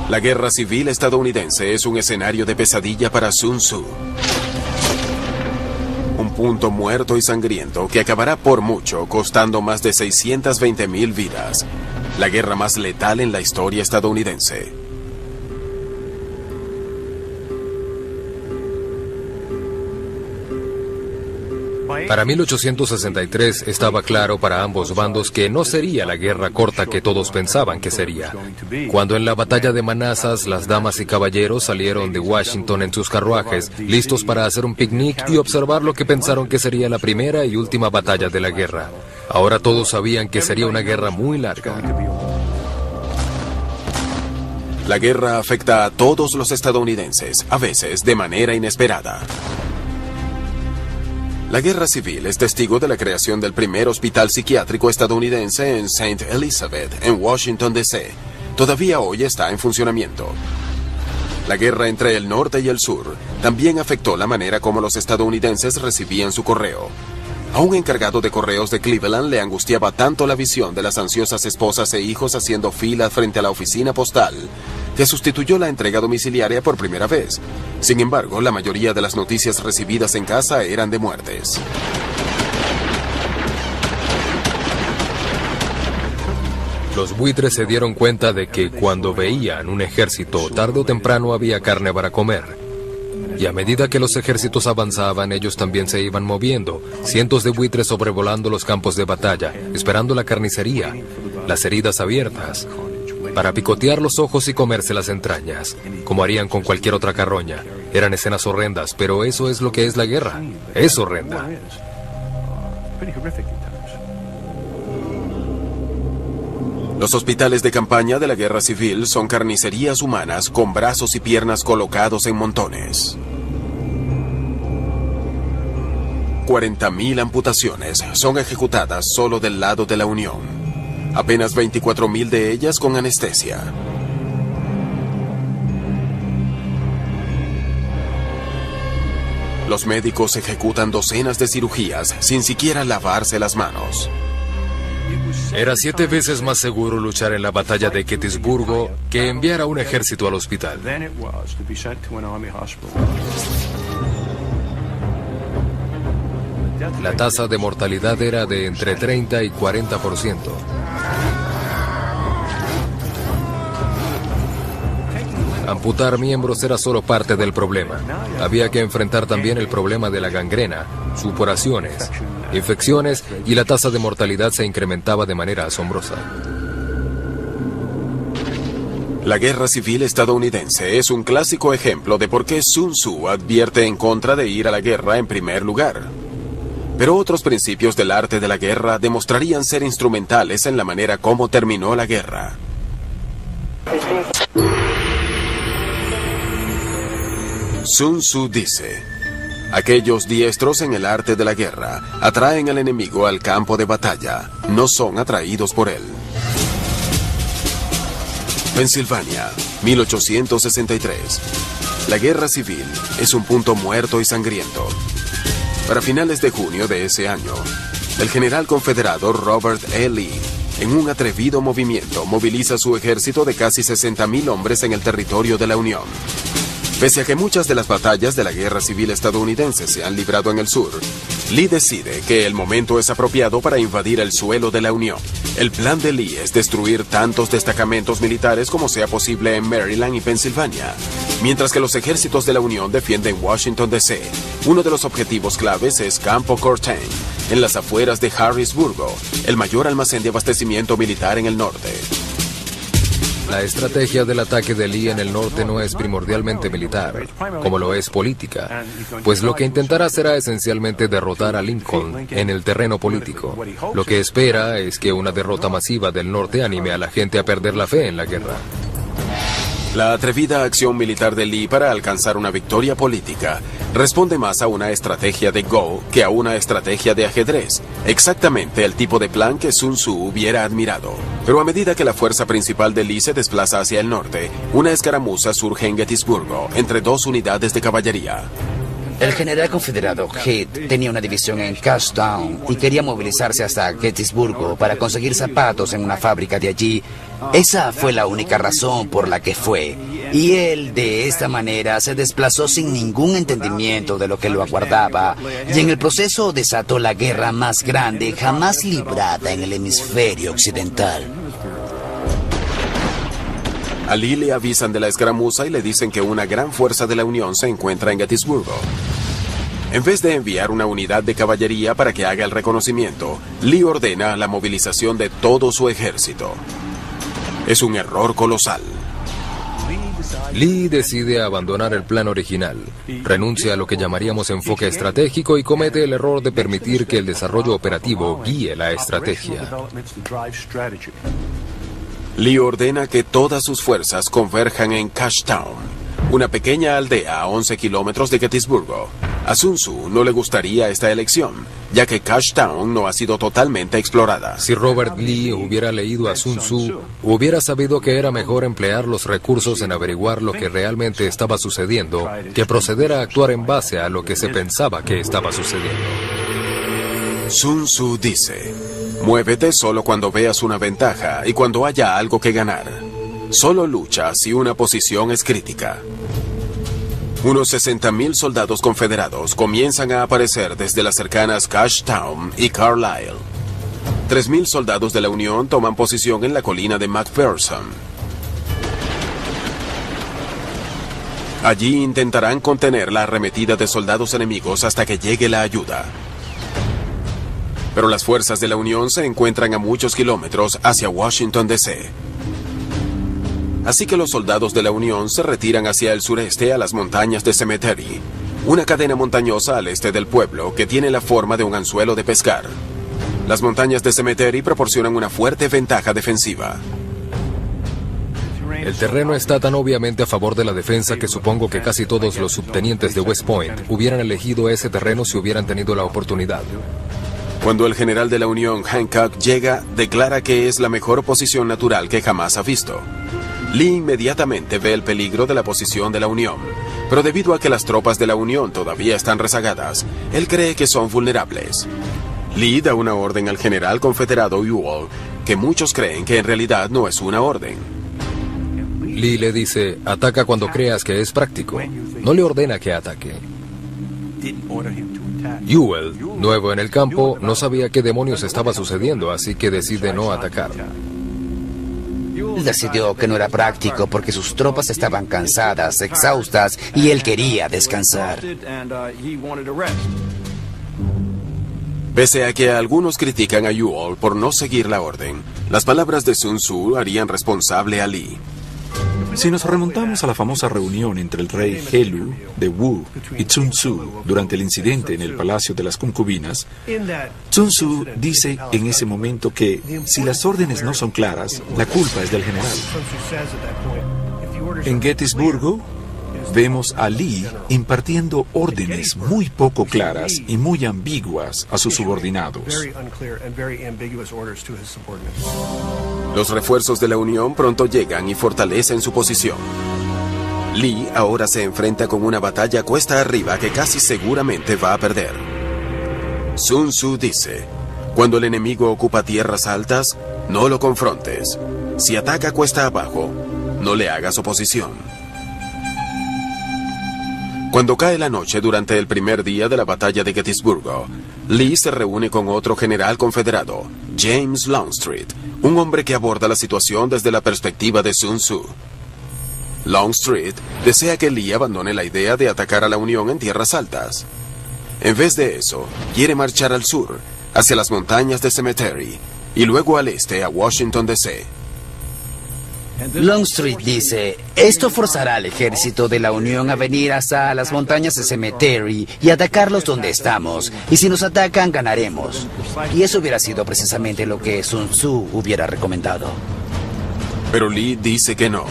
La guerra civil estadounidense es un escenario de pesadilla para Sun Tzu. Un punto muerto y sangriento que acabará por mucho costando más de 620,000 vidas. La guerra más letal en la historia estadounidense. Para 1863 estaba claro para ambos bandos que no sería la guerra corta que todos pensaban que sería. Cuando en la batalla de Manassas las damas y caballeros salieron de Washington en sus carruajes, listos para hacer un picnic y observar lo que pensaron que sería la primera y última batalla de la guerra. Ahora todos sabían que sería una guerra muy larga. La guerra afecta a todos los estadounidenses, a veces de manera inesperada. La guerra civil es testigo de la creación del primer hospital psiquiátrico estadounidense en St. Elizabeth, en Washington, D.C. Todavía hoy está en funcionamiento. La guerra entre el norte y el sur también afectó la manera como los estadounidenses recibían su correo. A un encargado de correos de Cleveland le angustiaba tanto la visión de las ansiosas esposas e hijos haciendo fila frente a la oficina postal, que sustituyó la entrega domiciliaria por primera vez. Sin embargo, la mayoría de las noticias recibidas en casa eran de muertes. Los buitres se dieron cuenta de que cuando veían un ejército, tarde o temprano había carne para comer. Y a medida que los ejércitos avanzaban, ellos también se iban moviendo, cientos de buitres sobrevolando los campos de batalla, esperando la carnicería, las heridas abiertas, para picotear los ojos y comerse las entrañas, como harían con cualquier otra carroña. Eran escenas horrendas, pero eso es lo que es la guerra. Es horrenda. Los hospitales de campaña de la guerra civil son carnicerías humanas con brazos y piernas colocados en montones. 40.000 amputaciones son ejecutadas solo del lado de la Unión. Apenas 24.000 de ellas con anestesia. Los médicos ejecutan docenas de cirugías sin siquiera lavarse las manos. Era 7 veces más seguro luchar en la batalla de Gettysburgo que enviar a un ejército al hospital. La tasa de mortalidad era de entre 30 y 40%. Amputar miembros era solo parte del problema. Había que enfrentar también el problema de la gangrena, supuraciones, infecciones, y la tasa de mortalidad se incrementaba de manera asombrosa. La guerra civil estadounidense es un clásico ejemplo de por qué Sun Tzu advierte en contra de ir a la guerra en primer lugar. Pero otros principios del arte de la guerra demostrarían ser instrumentales en la manera como terminó la guerra. Sun Tzu dice: aquellos diestros en el arte de la guerra atraen al enemigo al campo de batalla, no son atraídos por él. Pensilvania, 1863. La guerra civil es un punto muerto y sangriento. Para finales de junio de ese año, el general confederado Robert E. Lee, en un atrevido movimiento, moviliza su ejército de casi 60.000 hombres en el territorio de la Unión. Pese a que muchas de las batallas de la guerra civil estadounidense se han librado en el sur, Lee decide que el momento es apropiado para invadir el suelo de la Unión. El plan de Lee es destruir tantos destacamentos militares como sea posible en Maryland y Pensilvania, mientras que los ejércitos de la Unión defienden Washington, D.C. Uno de los objetivos claves es Campo Cortain, en las afueras de Harrisburgo, el mayor almacén de abastecimiento militar en el norte. La estrategia del ataque de Lee en el norte no es primordialmente militar, como lo es política, pues lo que intentará será esencialmente derrotar a Lincoln en el terreno político. Lo que espera es que una derrota masiva del norte anime a la gente a perder la fe en la guerra. La atrevida acción militar de Lee para alcanzar una victoria política responde más a una estrategia de Go que a una estrategia de ajedrez, exactamente el tipo de plan que Sun Tzu hubiera admirado. Pero a medida que la fuerza principal de Lee se desplaza hacia el norte, una escaramuza surge en Gettysburgo entre dos unidades de caballería. El general confederado Heath tenía una división en Cashtown y quería movilizarse hasta Gettysburgo para conseguir zapatos en una fábrica de allí. Esa fue la única razón por la que fue. Y él, de esta manera, se desplazó sin ningún entendimiento de lo que lo aguardaba. Y en el proceso desató la guerra más grande jamás librada en el hemisferio occidental. A Lee le avisan de la escaramuza y le dicen que una gran fuerza de la Unión se encuentra en Gettysburgo. En vez de enviar una unidad de caballería para que haga el reconocimiento, Lee ordena la movilización de todo su ejército. Es un error colosal. Lee decide abandonar el plan original, renuncia a lo que llamaríamos enfoque estratégico y comete el error de permitir que el desarrollo operativo guíe la estrategia. Lee ordena que todas sus fuerzas converjan en Cashtown, una pequeña aldea a 11 kilómetros de Gettysburgo. A Sun Tzu no le gustaría esta elección, ya que Cashtown no ha sido totalmente explorada. Si Robert Lee hubiera leído a Sun Tzu, hubiera sabido que era mejor emplear los recursos en averiguar lo que realmente estaba sucediendo que proceder a actuar en base a lo que se pensaba que estaba sucediendo. Sun Tzu dice: muévete solo cuando veas una ventaja y cuando haya algo que ganar. Solo lucha si una posición es crítica. Unos 60.000 soldados confederados comienzan a aparecer desde las cercanas Cashtown y Carlisle. 3.000 soldados de la Unión toman posición en la colina de McPherson. Allí intentarán contener la arremetida de soldados enemigos hasta que llegue la ayuda. Pero las fuerzas de la Unión se encuentran a muchos kilómetros hacia Washington, D.C. Así que los soldados de la Unión se retiran hacia el sureste a las montañas de Cemetery, una cadena montañosa al este del pueblo que tiene la forma de un anzuelo de pescar. Las montañas de Cemetery proporcionan una fuerte ventaja defensiva. El terreno está tan obviamente a favor de la defensa que supongo que casi todos los subtenientes de West Point hubieran elegido ese terreno si hubieran tenido la oportunidad. Cuando el general de la Unión, Hancock, llega, declara que es la mejor posición natural que jamás ha visto. Lee inmediatamente ve el peligro de la posición de la Unión, pero debido a que las tropas de la Unión todavía están rezagadas, él cree que son vulnerables. Lee da una orden al general confederado Ewell, que muchos creen que en realidad no es una orden. Lee le dice, ataca cuando creas que es práctico. No le ordena que ataque. Ewell, nuevo en el campo, no sabía qué demonios estaba sucediendo, así que decide no atacar. Decidió que no era práctico porque sus tropas estaban cansadas, exhaustas, y él quería descansar. Pese a que algunos critican a Ewell por no seguir la orden, las palabras de Sun Tzu harían responsable a Lee. Si nos remontamos a la famosa reunión entre el rey Helu de Wu y Sun Tzu durante el incidente en el Palacio de las Concubinas, Sun Tzu dice en ese momento que si las órdenes no son claras, la culpa es del general. En Gettysburgo vemos a Lee impartiendo órdenes muy poco claras y muy ambiguas a sus subordinados. Los refuerzos de la Unión pronto llegan y fortalecen su posición. Lee ahora se enfrenta con una batalla cuesta arriba que casi seguramente va a perder. Sun Tzu dice, cuando el enemigo ocupa tierras altas, no lo confrontes. Si ataca cuesta abajo, no le hagas oposición. Cuando cae la noche durante el primer día de la batalla de Gettysburgo, Lee se reúne con otro general confederado, James Longstreet, un hombre que aborda la situación desde la perspectiva de Sun Tzu. Longstreet desea que Lee abandone la idea de atacar a la Unión en tierras altas. En vez de eso, quiere marchar al sur, hacia las montañas de Cemetery, y luego al este a Washington, D.C. Longstreet dice, esto forzará al ejército de la Unión a venir hasta las montañas de Cemetery y atacarlos donde estamos, y si nos atacan ganaremos. Y eso hubiera sido precisamente lo que Sun Tzu hubiera recomendado. Pero Lee dice que no.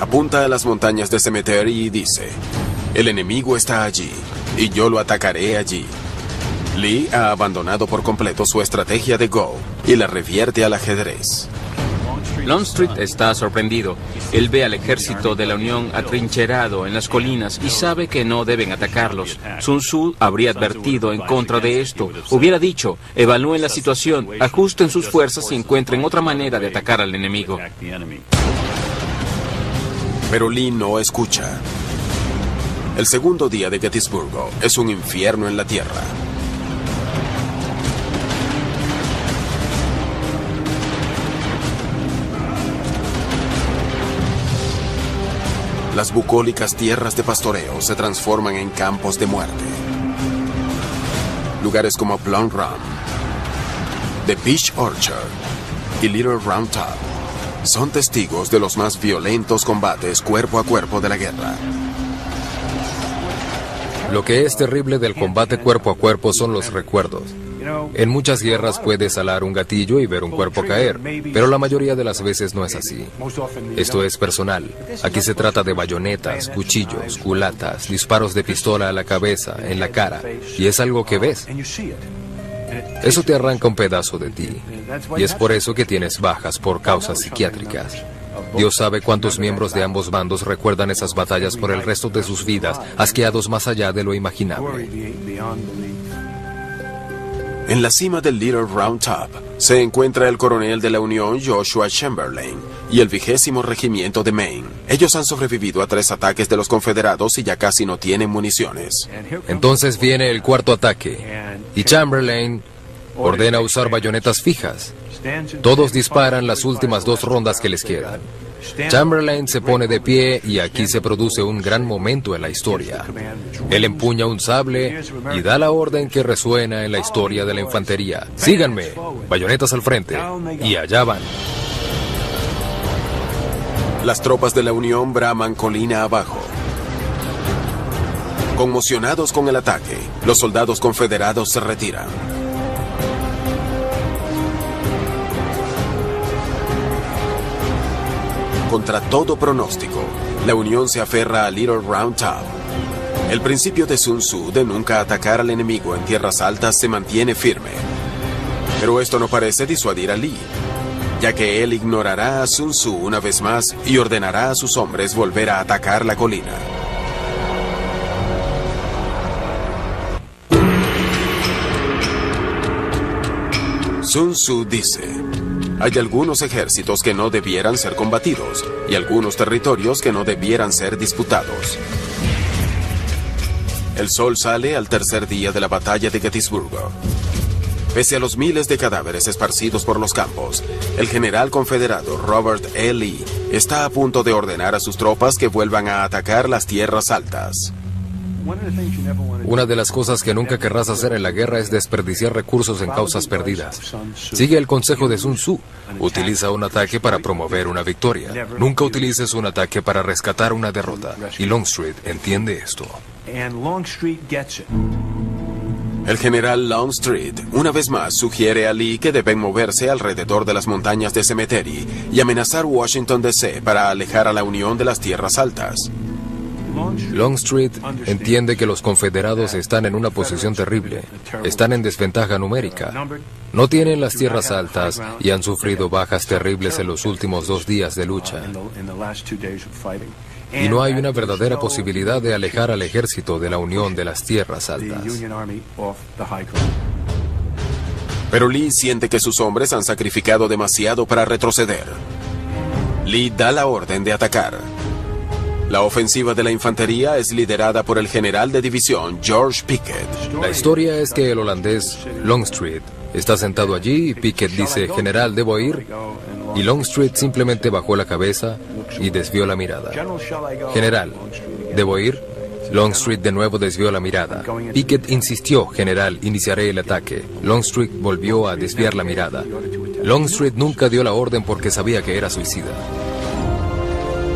Apunta a las montañas de Cemetery y dice, el enemigo está allí, y yo lo atacaré allí. Lee ha abandonado por completo su estrategia de Go y la revierte al ajedrez. Longstreet está sorprendido. Él ve al ejército de la Unión atrincherado en las colinas y sabe que no deben atacarlos. Sun Tzu habría advertido en contra de esto. Hubiera dicho, evalúen la situación, ajusten sus fuerzas y encuentren otra manera de atacar al enemigo. Pero Lee no escucha. El segundo día de Gettysburgo es un infierno en la tierra. Las bucólicas tierras de pastoreo se transforman en campos de muerte. Lugares como Plum Run, The Beech Orchard y Little Round Top son testigos de los más violentos combates cuerpo a cuerpo de la guerra. Lo que es terrible del combate cuerpo a cuerpo son los recuerdos. En muchas guerras puedes alar un gatillo y ver un cuerpo caer, pero la mayoría de las veces no es así. Esto es personal. Aquí se trata de bayonetas, cuchillos, culatas, disparos de pistola a la cabeza, en la cara, y es algo que ves. Eso te arranca un pedazo de ti, y es por eso que tienes bajas por causas psiquiátricas. Dios sabe cuántos miembros de ambos bandos recuerdan esas batallas por el resto de sus vidas, asqueados más allá de lo imaginable. En la cima del Little Round Top se encuentra el coronel de la Unión Joshua Chamberlain y el 20º Regimiento de Maine. Ellos han sobrevivido a 3 ataques de los confederados y ya casi no tienen municiones. Entonces viene el cuarto ataque, y Chamberlain ordena usar bayonetas fijas. Todos disparan las últimas 2 rondas que les quedan. Chamberlain se pone de pie y aquí se produce un gran momento en la historia. Él empuña un sable y da la orden que resuena en la historia de la infantería. Síganme, bayonetas al frente, y allá van. Las tropas de la Unión braman colina abajo. Conmocionados con el ataque, los soldados confederados se retiran. Contra todo pronóstico, la Unión se aferra a Little Round Top. El principio de Sun Tzu de nunca atacar al enemigo en tierras altas se mantiene firme. Pero esto no parece disuadir a Lee, ya que él ignorará a Sun Tzu una vez más y ordenará a sus hombres volver a atacar la colina. Sun Tzu dice: hay algunos ejércitos que no debieran ser combatidos y algunos territorios que no debieran ser disputados. El sol sale al tercer día de la batalla de Gettysburgo. Pese a los miles de cadáveres esparcidos por los campos, el general confederado Robert E. Lee está a punto de ordenar a sus tropas que vuelvan a atacar las tierras altas. Una de las cosas que nunca querrás hacer en la guerra es desperdiciar recursos en causas perdidas. Sigue el consejo de Sun Tzu. Utiliza un ataque para promover una victoria. Nunca utilices un ataque para rescatar una derrota. Y Longstreet entiende esto. El general Longstreet una vez más sugiere a Lee que deben moverse alrededor de las montañas de Cemetery y amenazar Washington D.C. para alejar a la Unión de las tierras altas. Longstreet entiende que los confederados están en una posición terrible. Están en desventaja numérica. No tienen las tierras altas y han sufrido bajas terribles en los últimos 2 días de lucha. Y no hay una verdadera posibilidad de alejar al ejército de la Unión de las tierras altas. Pero Lee siente que sus hombres han sacrificado demasiado para retroceder. Lee da la orden de atacar. La ofensiva de la infantería es liderada por el general de división George Pickett. La historia es que el holandés Longstreet está sentado allí y Pickett dice: general, ¿debo ir? Y Longstreet simplemente bajó la cabeza y desvió la mirada. General, ¿debo ir? Longstreet de nuevo desvió la mirada. Pickett insistió: general, iniciaré el ataque. Longstreet volvió a desviar la mirada. Longstreet nunca dio la orden porque sabía que era suicida.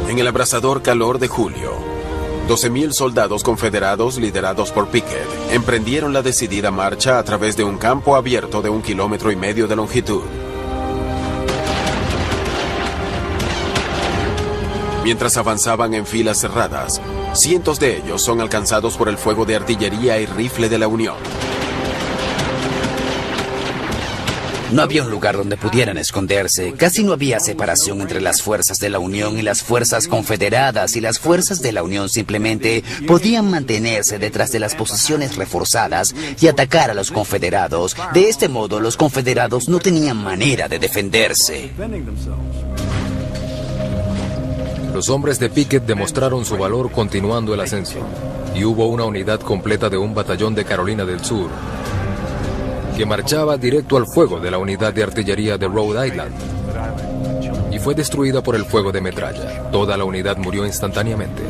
En el abrasador calor de julio, 12,000 soldados confederados liderados por Pickett emprendieron la decidida marcha a través de un campo abierto de 1,5 kilómetros de longitud. Mientras avanzaban en filas cerradas, cientos de ellos son alcanzados por el fuego de artillería y rifle de la Unión. No había un lugar donde pudieran esconderse. Casi no había separación entre las fuerzas de la Unión y las fuerzas confederadas, y las fuerzas de la Unión simplemente podían mantenerse detrás de las posiciones reforzadas y atacar a los confederados. De este modo, los confederados no tenían manera de defenderse. Los hombres de Pickett demostraron su valor continuando el ascenso, y hubo una unidad completa de un batallón de Carolina del Sur que marchaba directo al fuego de la unidad de artillería de Rhode Island y fue destruida por el fuego de metralla. Toda la unidad murió instantáneamente.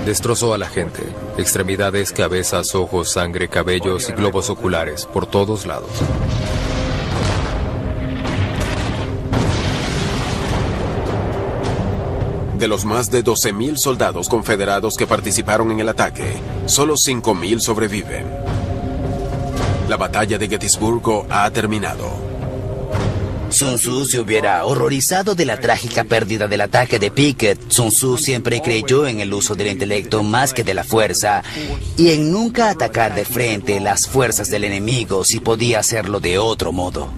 Destrozó a la gente, extremidades, cabezas, ojos, sangre, cabellos y globos oculares por todos lados. De los más de 12,000 soldados confederados que participaron en el ataque, solo 5,000 sobreviven. La batalla de Gettysburgo ha terminado. Sun Tzu se hubiera horrorizado de la trágica pérdida del ataque de Pickett. Sun Tzu siempre creyó en el uso del intelecto más que de la fuerza, y en nunca atacar de frente las fuerzas del enemigo si podía hacerlo de otro modo.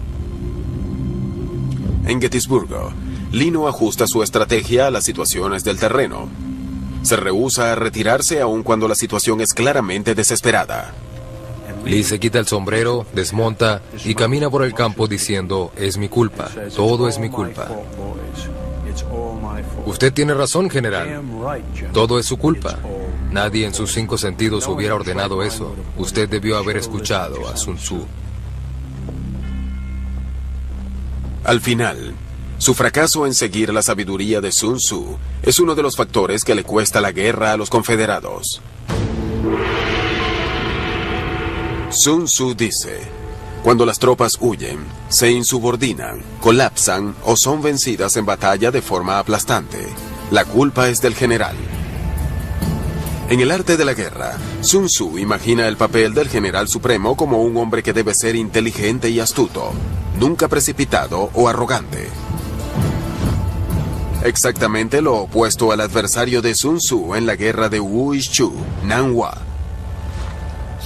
En Gettysburgo, Lee no ajusta su estrategia a las situaciones del terreno. Se rehúsa a retirarse aun cuando la situación es claramente desesperada. Lee se quita el sombrero, desmonta y camina por el campo diciendo: es mi culpa, todo es mi culpa. Usted tiene razón, general. Todo es su culpa. Nadie en sus 5 sentidos hubiera ordenado eso. Usted debió haber escuchado a Sun Tzu. Al final, su fracaso en seguir la sabiduría de Sun Tzu es uno de los factores que le cuesta la guerra a los confederados. Sun Tzu dice: cuando las tropas huyen, se insubordinan, colapsan o son vencidas en batalla de forma aplastante, la culpa es del general. En el arte de la guerra, Sun Tzu imagina el papel del general supremo como un hombre que debe ser inteligente y astuto, nunca precipitado o arrogante. Exactamente lo opuesto al adversario de Sun Tzu en la guerra de Wu Yizhu, Nan Hua.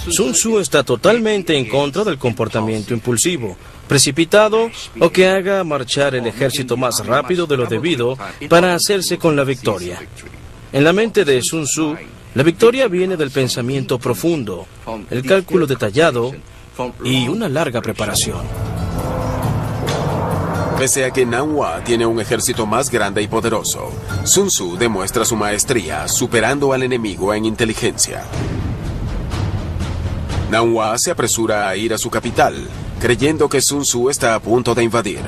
Sun Tzu está totalmente en contra del comportamiento impulsivo, precipitado o que haga marchar el ejército más rápido de lo debido para hacerse con la victoria. En la mente de Sun Tzu, la victoria viene del pensamiento profundo, el cálculo detallado y una larga preparación. Pese a que Nan Hua tiene un ejército más grande y poderoso, Sun Tzu demuestra su maestría, superando al enemigo en inteligencia. Nan Hua se apresura a ir a su capital, creyendo que Sun Tzu está a punto de invadir.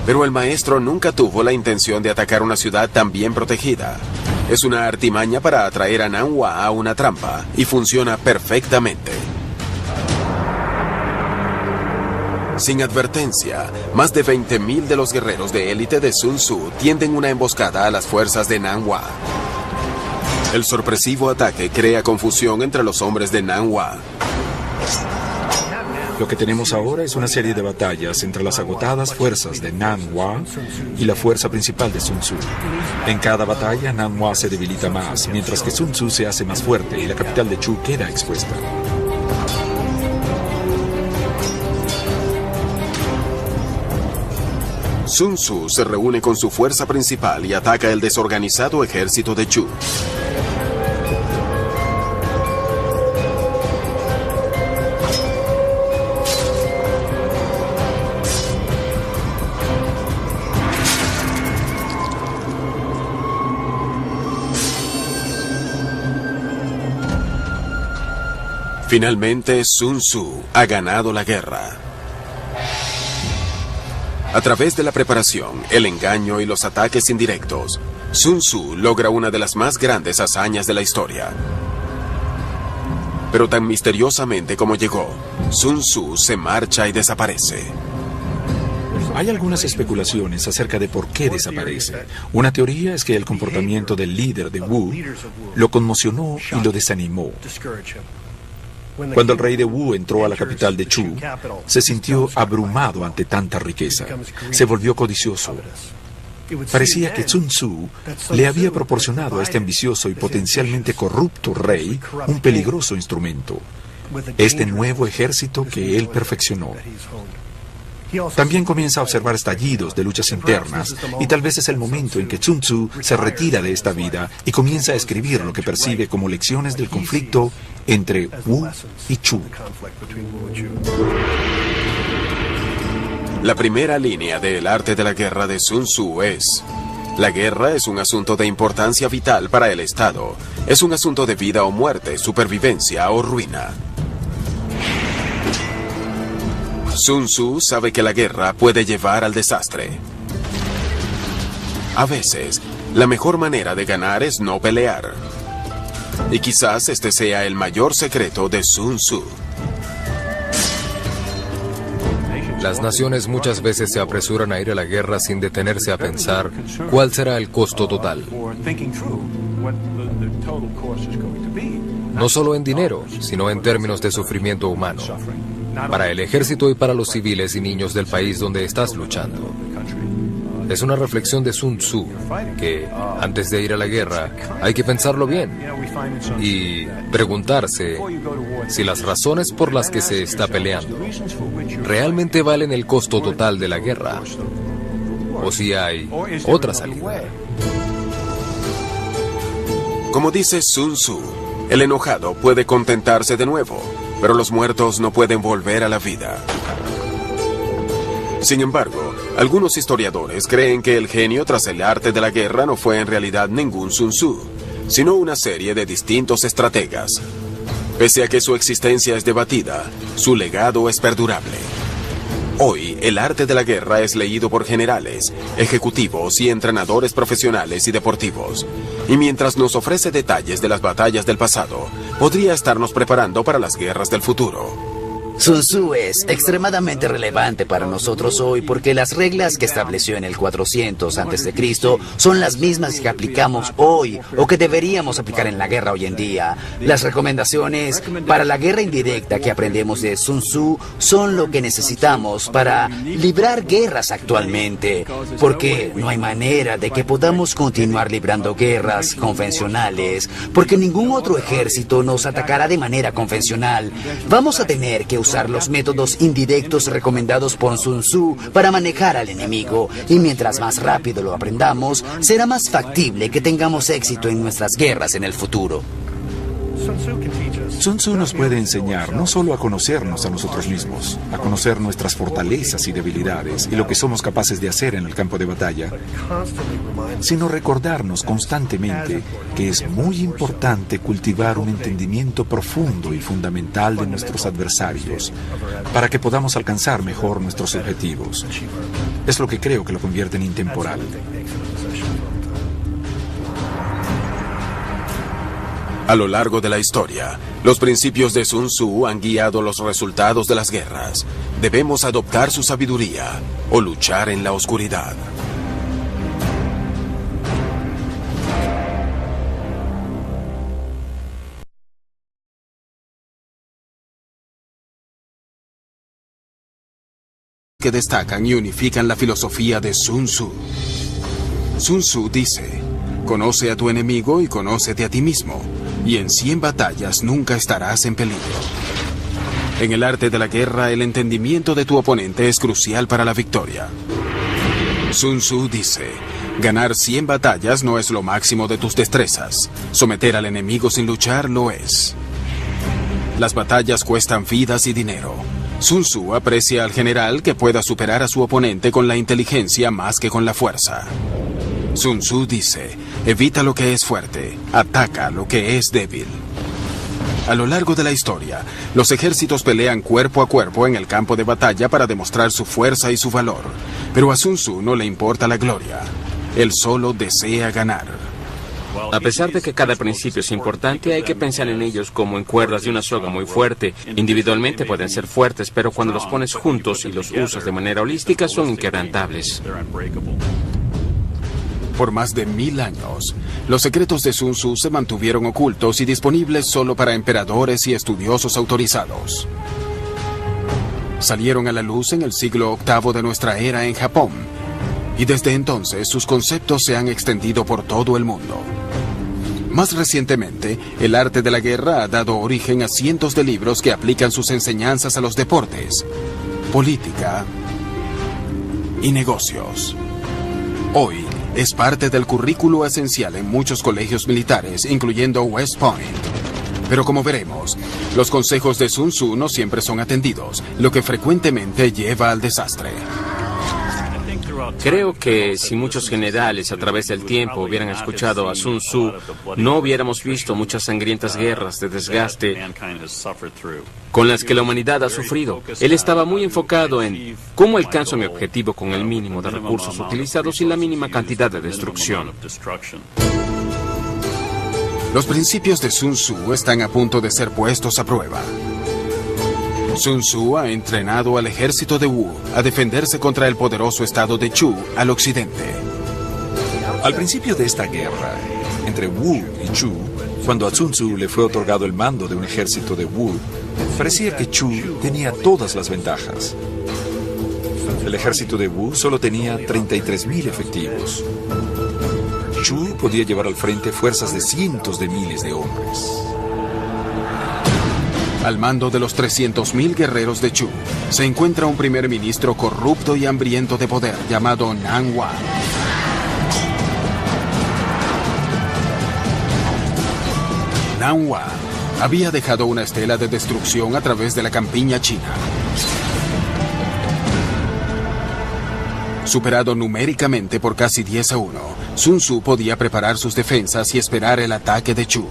Pero el maestro nunca tuvo la intención de atacar una ciudad tan bien protegida. Es una artimaña para atraer a Nan Hua a una trampa, y funciona perfectamente. Sin advertencia, más de 20.000 de los guerreros de élite de Sun Tzu tienden una emboscada a las fuerzas de Nan Hua. El sorpresivo ataque crea confusión entre los hombres de Nan Hua. Lo que tenemos ahora es una serie de batallas entre las agotadas fuerzas de Nan Hua y la fuerza principal de Sun Tzu. En cada batalla, Nan Hua se debilita más, mientras que Sun Tzu se hace más fuerte y la capital de Chu queda expuesta. Sun Tzu se reúne con su fuerza principal y ataca el desorganizado ejército de Chu. Finalmente, Sun Tzu ha ganado la guerra. A través de la preparación, el engaño y los ataques indirectos, Sun Tzu logra una de las más grandes hazañas de la historia. Pero tan misteriosamente como llegó, Sun Tzu se marcha y desaparece. Hay algunas especulaciones acerca de por qué desaparece. Una teoría es que el comportamiento del líder de Wu lo conmocionó y lo desanimó. Cuando el rey de Wu entró a la capital de Chu, se sintió abrumado ante tanta riqueza. Se volvió codicioso. Parecía que Sun Tzu le había proporcionado a este ambicioso y potencialmente corrupto rey un peligroso instrumento, este nuevo ejército que él perfeccionó. También comienza a observar estallidos de luchas internas, y tal vez es el momento en que Sun Tzu se retira de esta vida y comienza a escribir lo que percibe como lecciones del conflicto entre Wu y Chu. La primera línea del arte de la guerra de Sun Tzu es: la guerra es un asunto de importancia vital para el Estado. Es un asunto de vida o muerte, supervivencia o ruina. Sun Tzu sabe que la guerra puede llevar al desastre. A veces, la mejor manera de ganar es no pelear. Y quizás este sea el mayor secreto de Sun Tzu. Las naciones muchas veces se apresuran a ir a la guerra sin detenerse a pensar cuál será el costo total. No solo en dinero, sino en términos de sufrimiento humano, para el ejército y para los civiles y niños del país donde estás luchando. Es una reflexión de Sun Tzu, que antes de ir a la guerra hay que pensarlo bien y preguntarse si las razones por las que se está peleando realmente valen el costo total de la guerra, o si hay otra salida. Como dice Sun Tzu, el enojado puede contentarse de nuevo, pero los muertos no pueden volver a la vida. Sin embargo, algunos historiadores creen que el genio tras el arte de la guerra no fue en realidad ningún Sun Tzu, sino una serie de distintos estrategas. Pese a que su existencia es debatida, su legado es perdurable. Hoy, el arte de la guerra es leído por generales, ejecutivos y entrenadores profesionales y deportivos. Y mientras nos ofrece detalles de las batallas del pasado, podría estarnos preparando para las guerras del futuro. Sun Tzu es extremadamente relevante para nosotros hoy porque las reglas que estableció en el 400 a.C. son las mismas que aplicamos hoy o que deberíamos aplicar en la guerra hoy en día. Las recomendaciones para la guerra indirecta que aprendemos de Sun Tzu son lo que necesitamos para librar guerras actualmente, porque no hay manera de que podamos continuar librando guerras convencionales, porque ningún otro ejército nos atacará de manera convencional. Vamos a tener que usar los métodos indirectos recomendados por Sun Tzu para manejar al enemigo, y mientras más rápido lo aprendamos, será más factible que tengamos éxito en nuestras guerras en el futuro. Sun Tzu nos puede enseñar no solo a conocernos a nosotros mismos, a conocer nuestras fortalezas y debilidades y lo que somos capaces de hacer en el campo de batalla, sino recordarnos constantemente que es muy importante cultivar un entendimiento profundo y fundamental de nuestros adversarios para que podamos alcanzar mejor nuestros objetivos. Es lo que creo que lo convierte en intemporal. A lo largo de la historia, los principios de Sun Tzu han guiado los resultados de las guerras. Debemos adoptar su sabiduría o luchar en la oscuridad. Que destacan y unifican la filosofía de Sun Tzu. Sun Tzu dice: conoce a tu enemigo y conócete a ti mismo, y en 100 batallas nunca estarás en peligro. En el arte de la guerra, el entendimiento de tu oponente es crucial para la victoria. Sun Tzu dice: ganar 100 batallas no es lo máximo de tus destrezas. Someter al enemigo sin luchar lo es. Las batallas cuestan vidas y dinero. Sun Tzu aprecia al general que pueda superar a su oponente con la inteligencia más que con la fuerza. Sun Tzu dice: evita lo que es fuerte, ataca lo que es débil. A lo largo de la historia, los ejércitos pelean cuerpo a cuerpo en el campo de batalla para demostrar su fuerza y su valor. Pero a Sun Tzu no le importa la gloria. Él solo desea ganar. A pesar de que cada principio es importante, hay que pensar en ellos como en cuerdas de una soga muy fuerte. Individualmente pueden ser fuertes, pero cuando los pones juntos y los usas de manera holística son inquebrantables. Por más de 1000 años, los secretos de Sun Tzu se mantuvieron ocultos y disponibles solo para emperadores y estudiosos autorizados. Salieron a la luz en el siglo VIII de nuestra era en Japón, y desde entonces sus conceptos se han extendido por todo el mundo. Más recientemente, el arte de la guerra ha dado origen a cientos de libros que aplican sus enseñanzas a los deportes, política y negocios. Hoy, es parte del currículo esencial en muchos colegios militares, incluyendo West Point. Pero como veremos, los consejos de Sun Tzu no siempre son atendidos, lo que frecuentemente lleva al desastre. Creo que si muchos generales a través del tiempo hubieran escuchado a Sun Tzu, no hubiéramos visto muchas sangrientas guerras de desgaste con las que la humanidad ha sufrido. Él estaba muy enfocado en cómo alcanzo mi objetivo con el mínimo de recursos utilizados y la mínima cantidad de destrucción. Los principios de Sun Tzu están a punto de ser puestos a prueba. Sun Tzu ha entrenado al ejército de Wu a defenderse contra el poderoso estado de Chu al occidente. Al principio de esta guerra, entre Wu y Chu, cuando a Sun Tzu le fue otorgado el mando de un ejército de Wu, parecía que Chu tenía todas las ventajas. El ejército de Wu solo tenía 33.000 efectivos. Chu podía llevar al frente fuerzas de cientos de miles de hombres. Al mando de los 300.000 guerreros de Chu, se encuentra un primer ministro corrupto y hambriento de poder llamado Nan Wang. Nan Wang había dejado una estela de destrucción a través de la campiña china. Superado numéricamente por casi 10-1, Sun Tzu podía preparar sus defensas y esperar el ataque de Chu.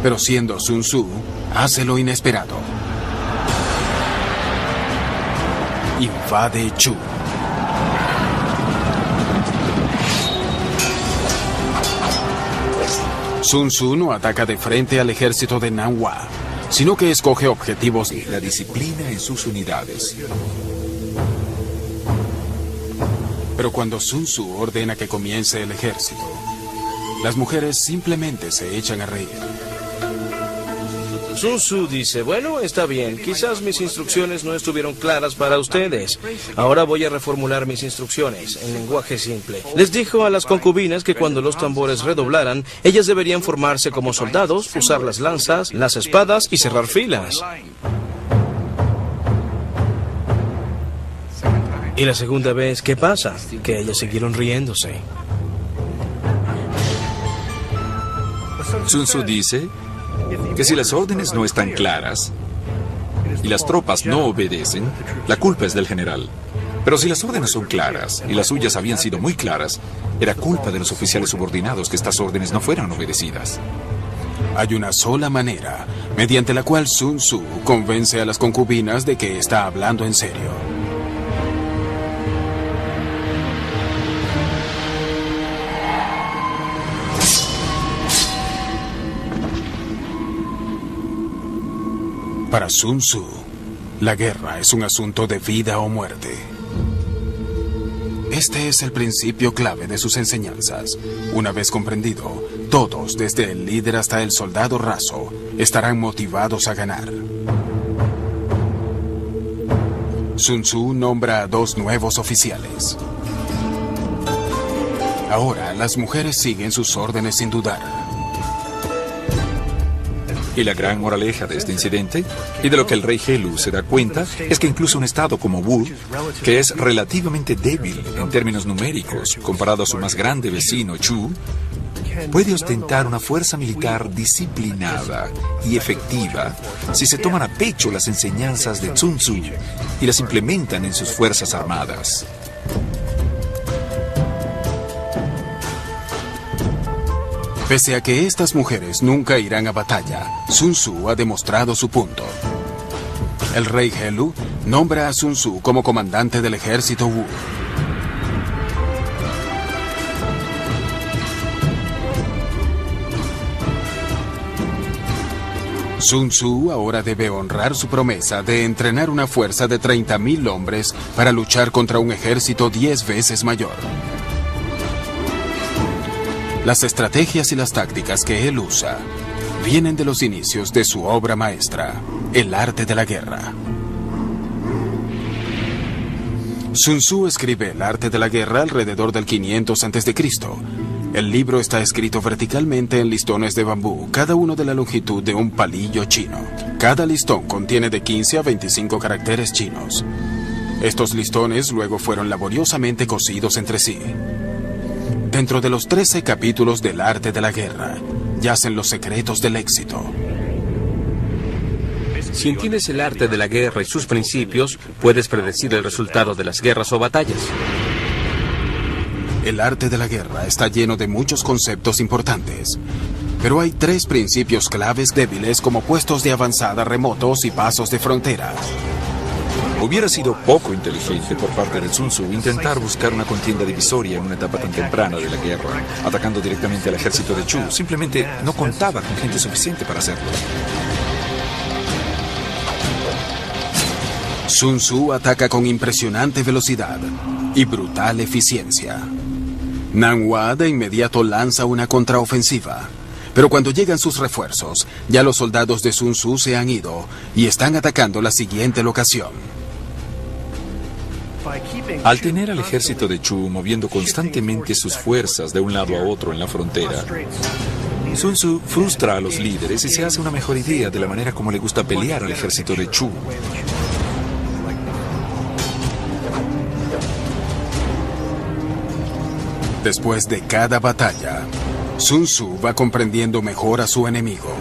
Pero siendo Sun Tzu, hace lo inesperado. Invade Chu. Sun Tzu no ataca de frente al ejército de Nan Wang. sino que escoge objetivos. La disciplina en sus unidades. Pero cuando Sun Tzu ordena que comience el ejército, las mujeres simplemente se echan a reír. Sun Tzu dice, bueno, está bien, quizás mis instrucciones no estuvieron claras para ustedes. Ahora voy a reformular mis instrucciones en lenguaje simple. Les dijo a las concubinas que cuando los tambores redoblaran, ellas deberían formarse como soldados, usar las lanzas, las espadas y cerrar filas. Y la segunda vez, ¿qué pasa? Que ellas siguieron riéndose. Sun Tzu dice que si las órdenes no están claras y las tropas no obedecen, la culpa es del general. Pero si las órdenes son claras y las suyas habían sido muy claras, era culpa de los oficiales subordinados que estas órdenes no fueran obedecidas. Hay una sola manera, mediante la cual Sun Tzu convence a las concubinas de que está hablando en serio. Para Sun Tzu, la guerra es un asunto de vida o muerte. Este es el principio clave de sus enseñanzas. Una vez comprendido, todos, desde el líder hasta el soldado raso, estarán motivados a ganar. Sun Tzu nombra a 2 nuevos oficiales. Ahora, las mujeres siguen sus órdenes sin dudar. Y la gran moraleja de este incidente, y de lo que el rey Helu se da cuenta, es que incluso un estado como Wu, que es relativamente débil en términos numéricos comparado a su más grande vecino Chu, puede ostentar una fuerza militar disciplinada y efectiva si se toman a pecho las enseñanzas de Sun Tzu y las implementan en sus fuerzas armadas. Pese a que estas mujeres nunca irán a batalla, Sun Tzu ha demostrado su punto. El rey Helu nombra a Sun Tzu como comandante del ejército Wu. Sun Tzu ahora debe honrar su promesa de entrenar una fuerza de 30.000 hombres para luchar contra un ejército 10 veces mayor. Las estrategias y las tácticas que él usa vienen de los inicios de su obra maestra, El arte de la guerra. Sun Tzu escribe El arte de la guerra alrededor del 500 a.C. El libro está escrito verticalmente en listones de bambú, cada uno de la longitud de un palillo chino. Cada listón contiene de 15 a 25 caracteres chinos. Estos listones luego fueron laboriosamente cosidos entre sí. Dentro de los 13 capítulos del arte de la guerra, yacen los secretos del éxito. Si entiendes el arte de la guerra y sus principios, puedes predecir el resultado de las guerras o batallas. El arte de la guerra está lleno de muchos conceptos importantes, pero hay 3 principios claves débiles como puestos de avanzada remotos y pasos de frontera. Hubiera sido poco inteligente por parte de Sun Tzu intentar buscar una contienda divisoria en una etapa tan temprana de la guerra, atacando directamente al ejército de Chu. Simplemente no contaba con gente suficiente para hacerlo. Sun Tzu ataca con impresionante velocidad y brutal eficiencia. Nanhua de inmediato lanza una contraofensiva. Pero cuando llegan sus refuerzos, ya los soldados de Sun Tzu se han ido y están atacando la siguiente locación. Al tener al ejército de Chu moviendo constantemente sus fuerzas de un lado a otro en la frontera, Sun Tzu frustra a los líderes y se hace una mejor idea de la manera como le gusta pelear al ejército de Chu. Después de cada batalla, Sun Tzu va comprendiendo mejor a su enemigo.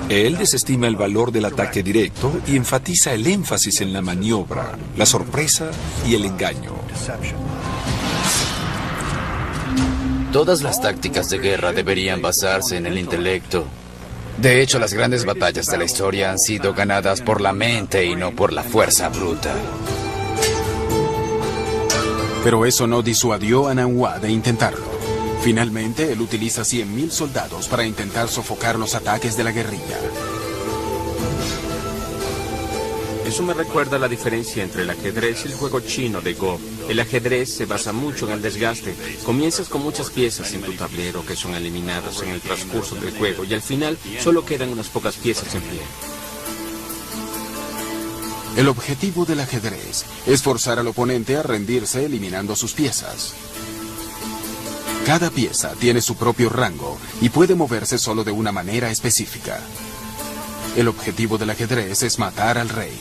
Él desestima el valor del ataque directo y enfatiza el énfasis en la maniobra, la sorpresa y el engaño. Todas las tácticas de guerra deberían basarse en el intelecto. De hecho, las grandes batallas de la historia han sido ganadas por la mente y no por la fuerza bruta. Pero eso no disuadió a Nanhua de intentarlo. Finalmente, él utiliza 100.000 soldados para intentar sofocar los ataques de la guerrilla. Eso me recuerda a la diferencia entre el ajedrez y el juego chino de Go. El ajedrez se basa mucho en el desgaste. Comienzas con muchas piezas en tu tablero que son eliminadas en el transcurso del juego y al final solo quedan unas pocas piezas en pie. El objetivo del ajedrez es forzar al oponente a rendirse eliminando sus piezas. Cada pieza tiene su propio rango y puede moverse solo de una manera específica. El objetivo del ajedrez es matar al rey.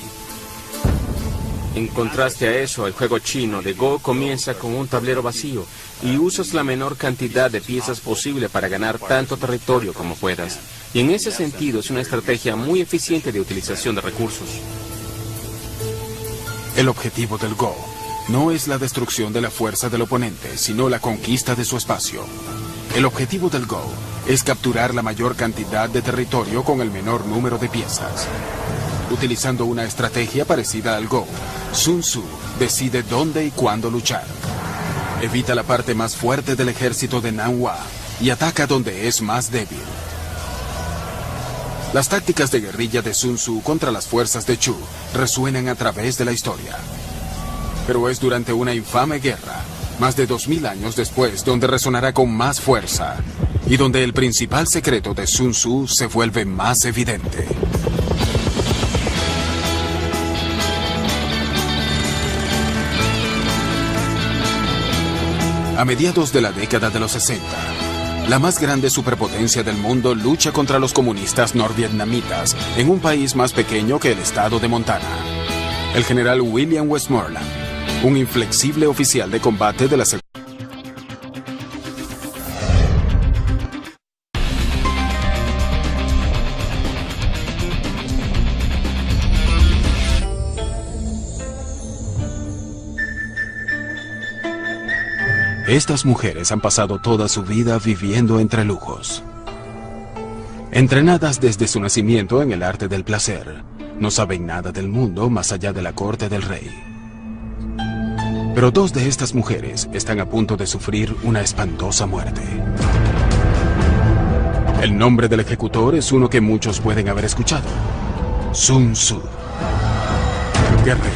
En contraste a eso, el juego chino de Go comienza con un tablero vacío y usas la menor cantidad de piezas posible para ganar tanto territorio como puedas. Y en ese sentido es una estrategia muy eficiente de utilización de recursos. El objetivo del Go no es la destrucción de la fuerza del oponente, sino la conquista de su espacio. El objetivo del Go es capturar la mayor cantidad de territorio con el menor número de piezas. Utilizando una estrategia parecida al Go, Sun Tzu decide dónde y cuándo luchar. Evita la parte más fuerte del ejército de Nanhua y ataca donde es más débil. Las tácticas de guerrilla de Sun Tzu contra las fuerzas de Chu resuenan a través de la historia. Pero es durante una infame guerra, más de 2000 años después, donde resonará con más fuerza y donde el principal secreto de Sun Tzu se vuelve más evidente. A mediados de la década de los 60, la más grande superpotencia del mundo lucha contra los comunistas norvietnamitas en un país más pequeño que el estado de Montana. El general William Westmoreland, un inflexible oficial de combate de la Segunda. Estas mujeres han pasado toda su vida viviendo entre lujos. Entrenadas desde su nacimiento en el arte del placer, no saben nada del mundo más allá de la corte del rey. Pero dos de estas mujeres están a punto de sufrir una espantosa muerte. El nombre del ejecutor es uno que muchos pueden haber escuchado: Sun Tzu. Guerrero,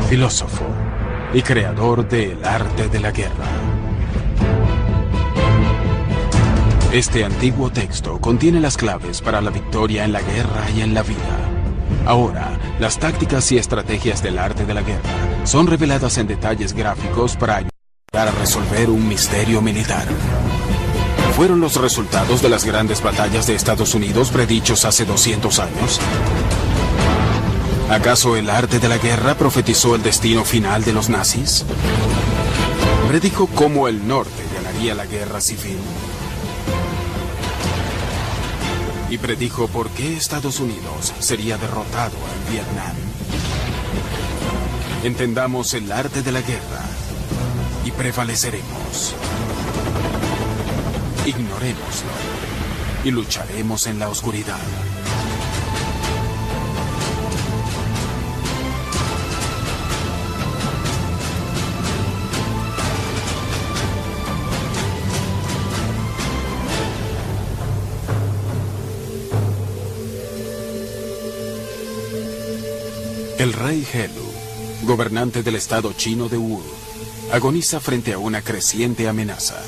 filósofo y creador del arte de la guerra. Este antiguo texto contiene las claves para la victoria en la guerra y en la vida. Ahora, las tácticas y estrategias del arte de la guerra son reveladas en detalles gráficos para ayudar a resolver un misterio militar. ¿Fueron los resultados de las grandes batallas de Estados Unidos predichos hace 200 años? ¿Acaso el arte de la guerra profetizó el destino final de los nazis? ¿Predijo cómo el norte ganaría la guerra civil? ¿Y predijo por qué Estados Unidos sería derrotado en Vietnam? Entendamos el arte de la guerra y prevaleceremos. Ignorémoslo y lucharemos en la oscuridad. El rey Helu, gobernante del estado chino de Wu, agoniza frente a una creciente amenaza.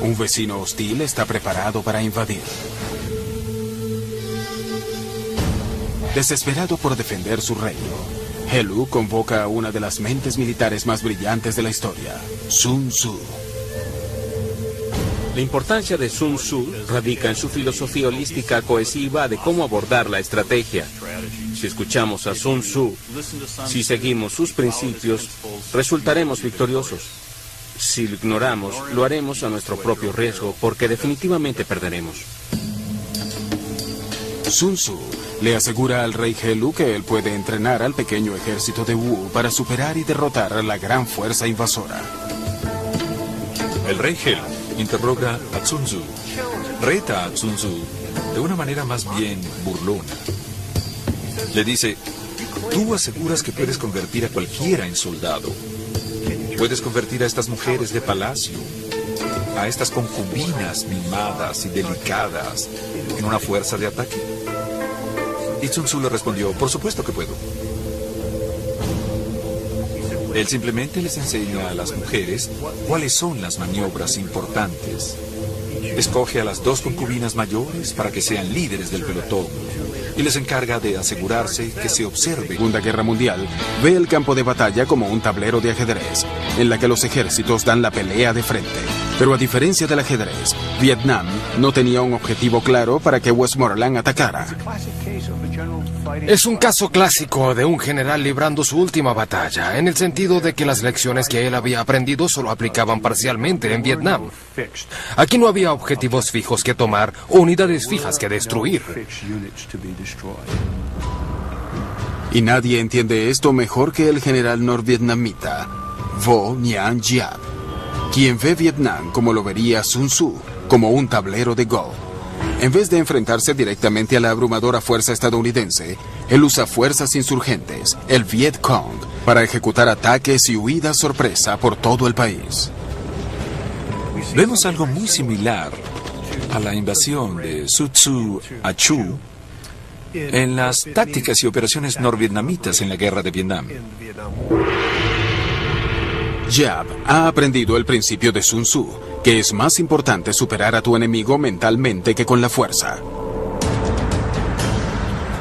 Un vecino hostil está preparado para invadir. Desesperado por defender su reino, Helu convoca a una de las mentes militares más brillantes de la historia, Sun Tzu. La importancia de Sun Tzu radica en su filosofía holística cohesiva de cómo abordar la estrategia. Si escuchamos a Sun Tzu, si seguimos sus principios, resultaremos victoriosos. Si lo ignoramos, lo haremos a nuestro propio riesgo, porque definitivamente perderemos. Sun Tzu le asegura al rey Helu que él puede entrenar al pequeño ejército de Wu para superar y derrotar a la gran fuerza invasora. El rey Helu interroga a Sun Tzu, reta a Sun Tzu de una manera más bien burlona. Le dice: tú aseguras que puedes convertir a cualquiera en soldado. Puedes convertir a estas mujeres de palacio, a estas concubinas mimadas y delicadas, en una fuerza de ataque. Y Sun Tzu le respondió, por supuesto que puedo. Él simplemente les enseña a las mujeres cuáles son las maniobras importantes. Escoge a las 2 concubinas mayores para que sean líderes del pelotón y les encarga de asegurarse que se observe. La Segunda Guerra Mundial ve el campo de batalla como un tablero de ajedrez, en la que los ejércitos dan la pelea de frente. Pero a diferencia del ajedrez, Vietnam no tenía un objetivo claro para que Westmoreland atacara. Es un caso clásico de un general librando su última batalla, en el sentido de que las lecciones que él había aprendido solo aplicaban parcialmente en Vietnam. Aquí no había objetivos fijos que tomar o unidades fijas que destruir. Y nadie entiende esto mejor que el general norvietnamita Vo Nguyen Giap, quien ve Vietnam como lo vería Sun Tzu, como un tablero de Go. En vez de enfrentarse directamente a la abrumadora fuerza estadounidense, él usa fuerzas insurgentes, el Viet Cong, para ejecutar ataques y huidas sorpresa por todo el país. Vemos algo muy similar a la invasión de Su Tzu a Chu en las tácticas y operaciones norvietnamitas en la guerra de Vietnam. Giap ha aprendido el principio de Sun Tzu, que es más importante superar a tu enemigo mentalmente que con la fuerza.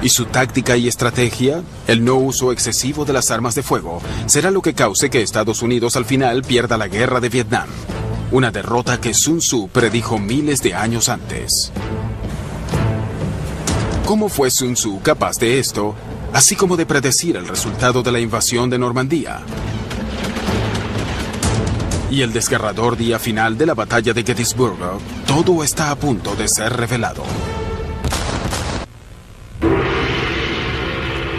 Y su táctica y estrategia, el no uso excesivo de las armas de fuego, será lo que cause que Estados Unidos al final pierda la guerra de Vietnam. Una derrota que Sun Tzu predijo miles de años antes. ¿Cómo fue Sun Tzu capaz de esto, así como de predecir el resultado de la invasión de Normandía? Y el desgarrador día final de la batalla de Gettysburg, todo está a punto de ser revelado.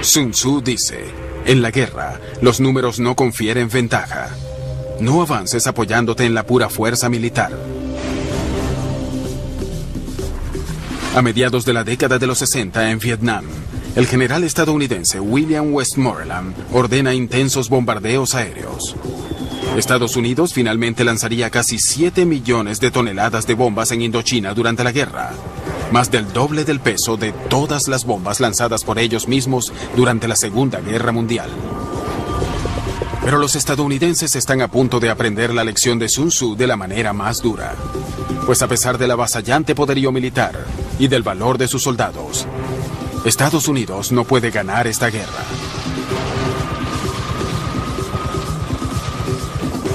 Sun Tzu dice, en la guerra, los números no confieren ventaja. No avances apoyándote en la pura fuerza militar. A mediados de la década de los 60 en Vietnam, el general estadounidense William Westmoreland ordena intensos bombardeos aéreos. Estados Unidos finalmente lanzaría casi 7 millones de toneladas de bombas en Indochina durante la guerra, más del doble del peso de todas las bombas lanzadas por ellos mismos durante la Segunda Guerra Mundial. Pero los estadounidenses están a punto de aprender la lección de Sun Tzu de la manera más dura, pues a pesar del avasallante poderío militar y del valor de sus soldados, Estados Unidos no puede ganar esta guerra.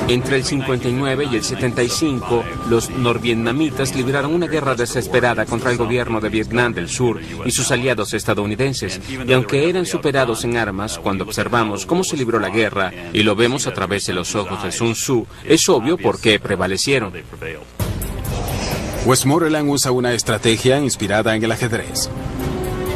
Entre el 59 y el 75, los norvietnamitas libraron una guerra desesperada contra el gobierno de Vietnam del Sur y sus aliados estadounidenses. Y aunque eran superados en armas, cuando observamos cómo se libró la guerra y lo vemos a través de los ojos de Sun Tzu, es obvio por qué prevalecieron. Westmoreland usa una estrategia inspirada en el ajedrez.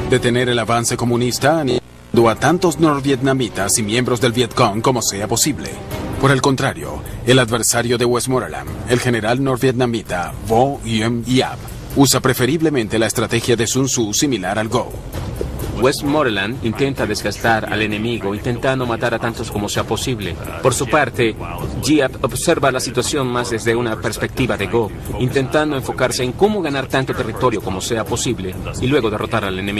Detener el avance comunista aniquilando a tantos norvietnamitas y miembros del Viet Cong como sea posible. Por el contrario, el adversario de Westmoreland, el general norvietnamita Vo Nguyen Giap, usa preferiblemente la estrategia de Sun Tzu similar al Go. Westmoreland intenta desgastar al enemigo, intentando matar a tantos como sea posible. Por su parte, Giap observa la situación más desde una perspectiva de Go, intentando enfocarse en cómo ganar tanto territorio como sea posible y luego derrotar al enemigo.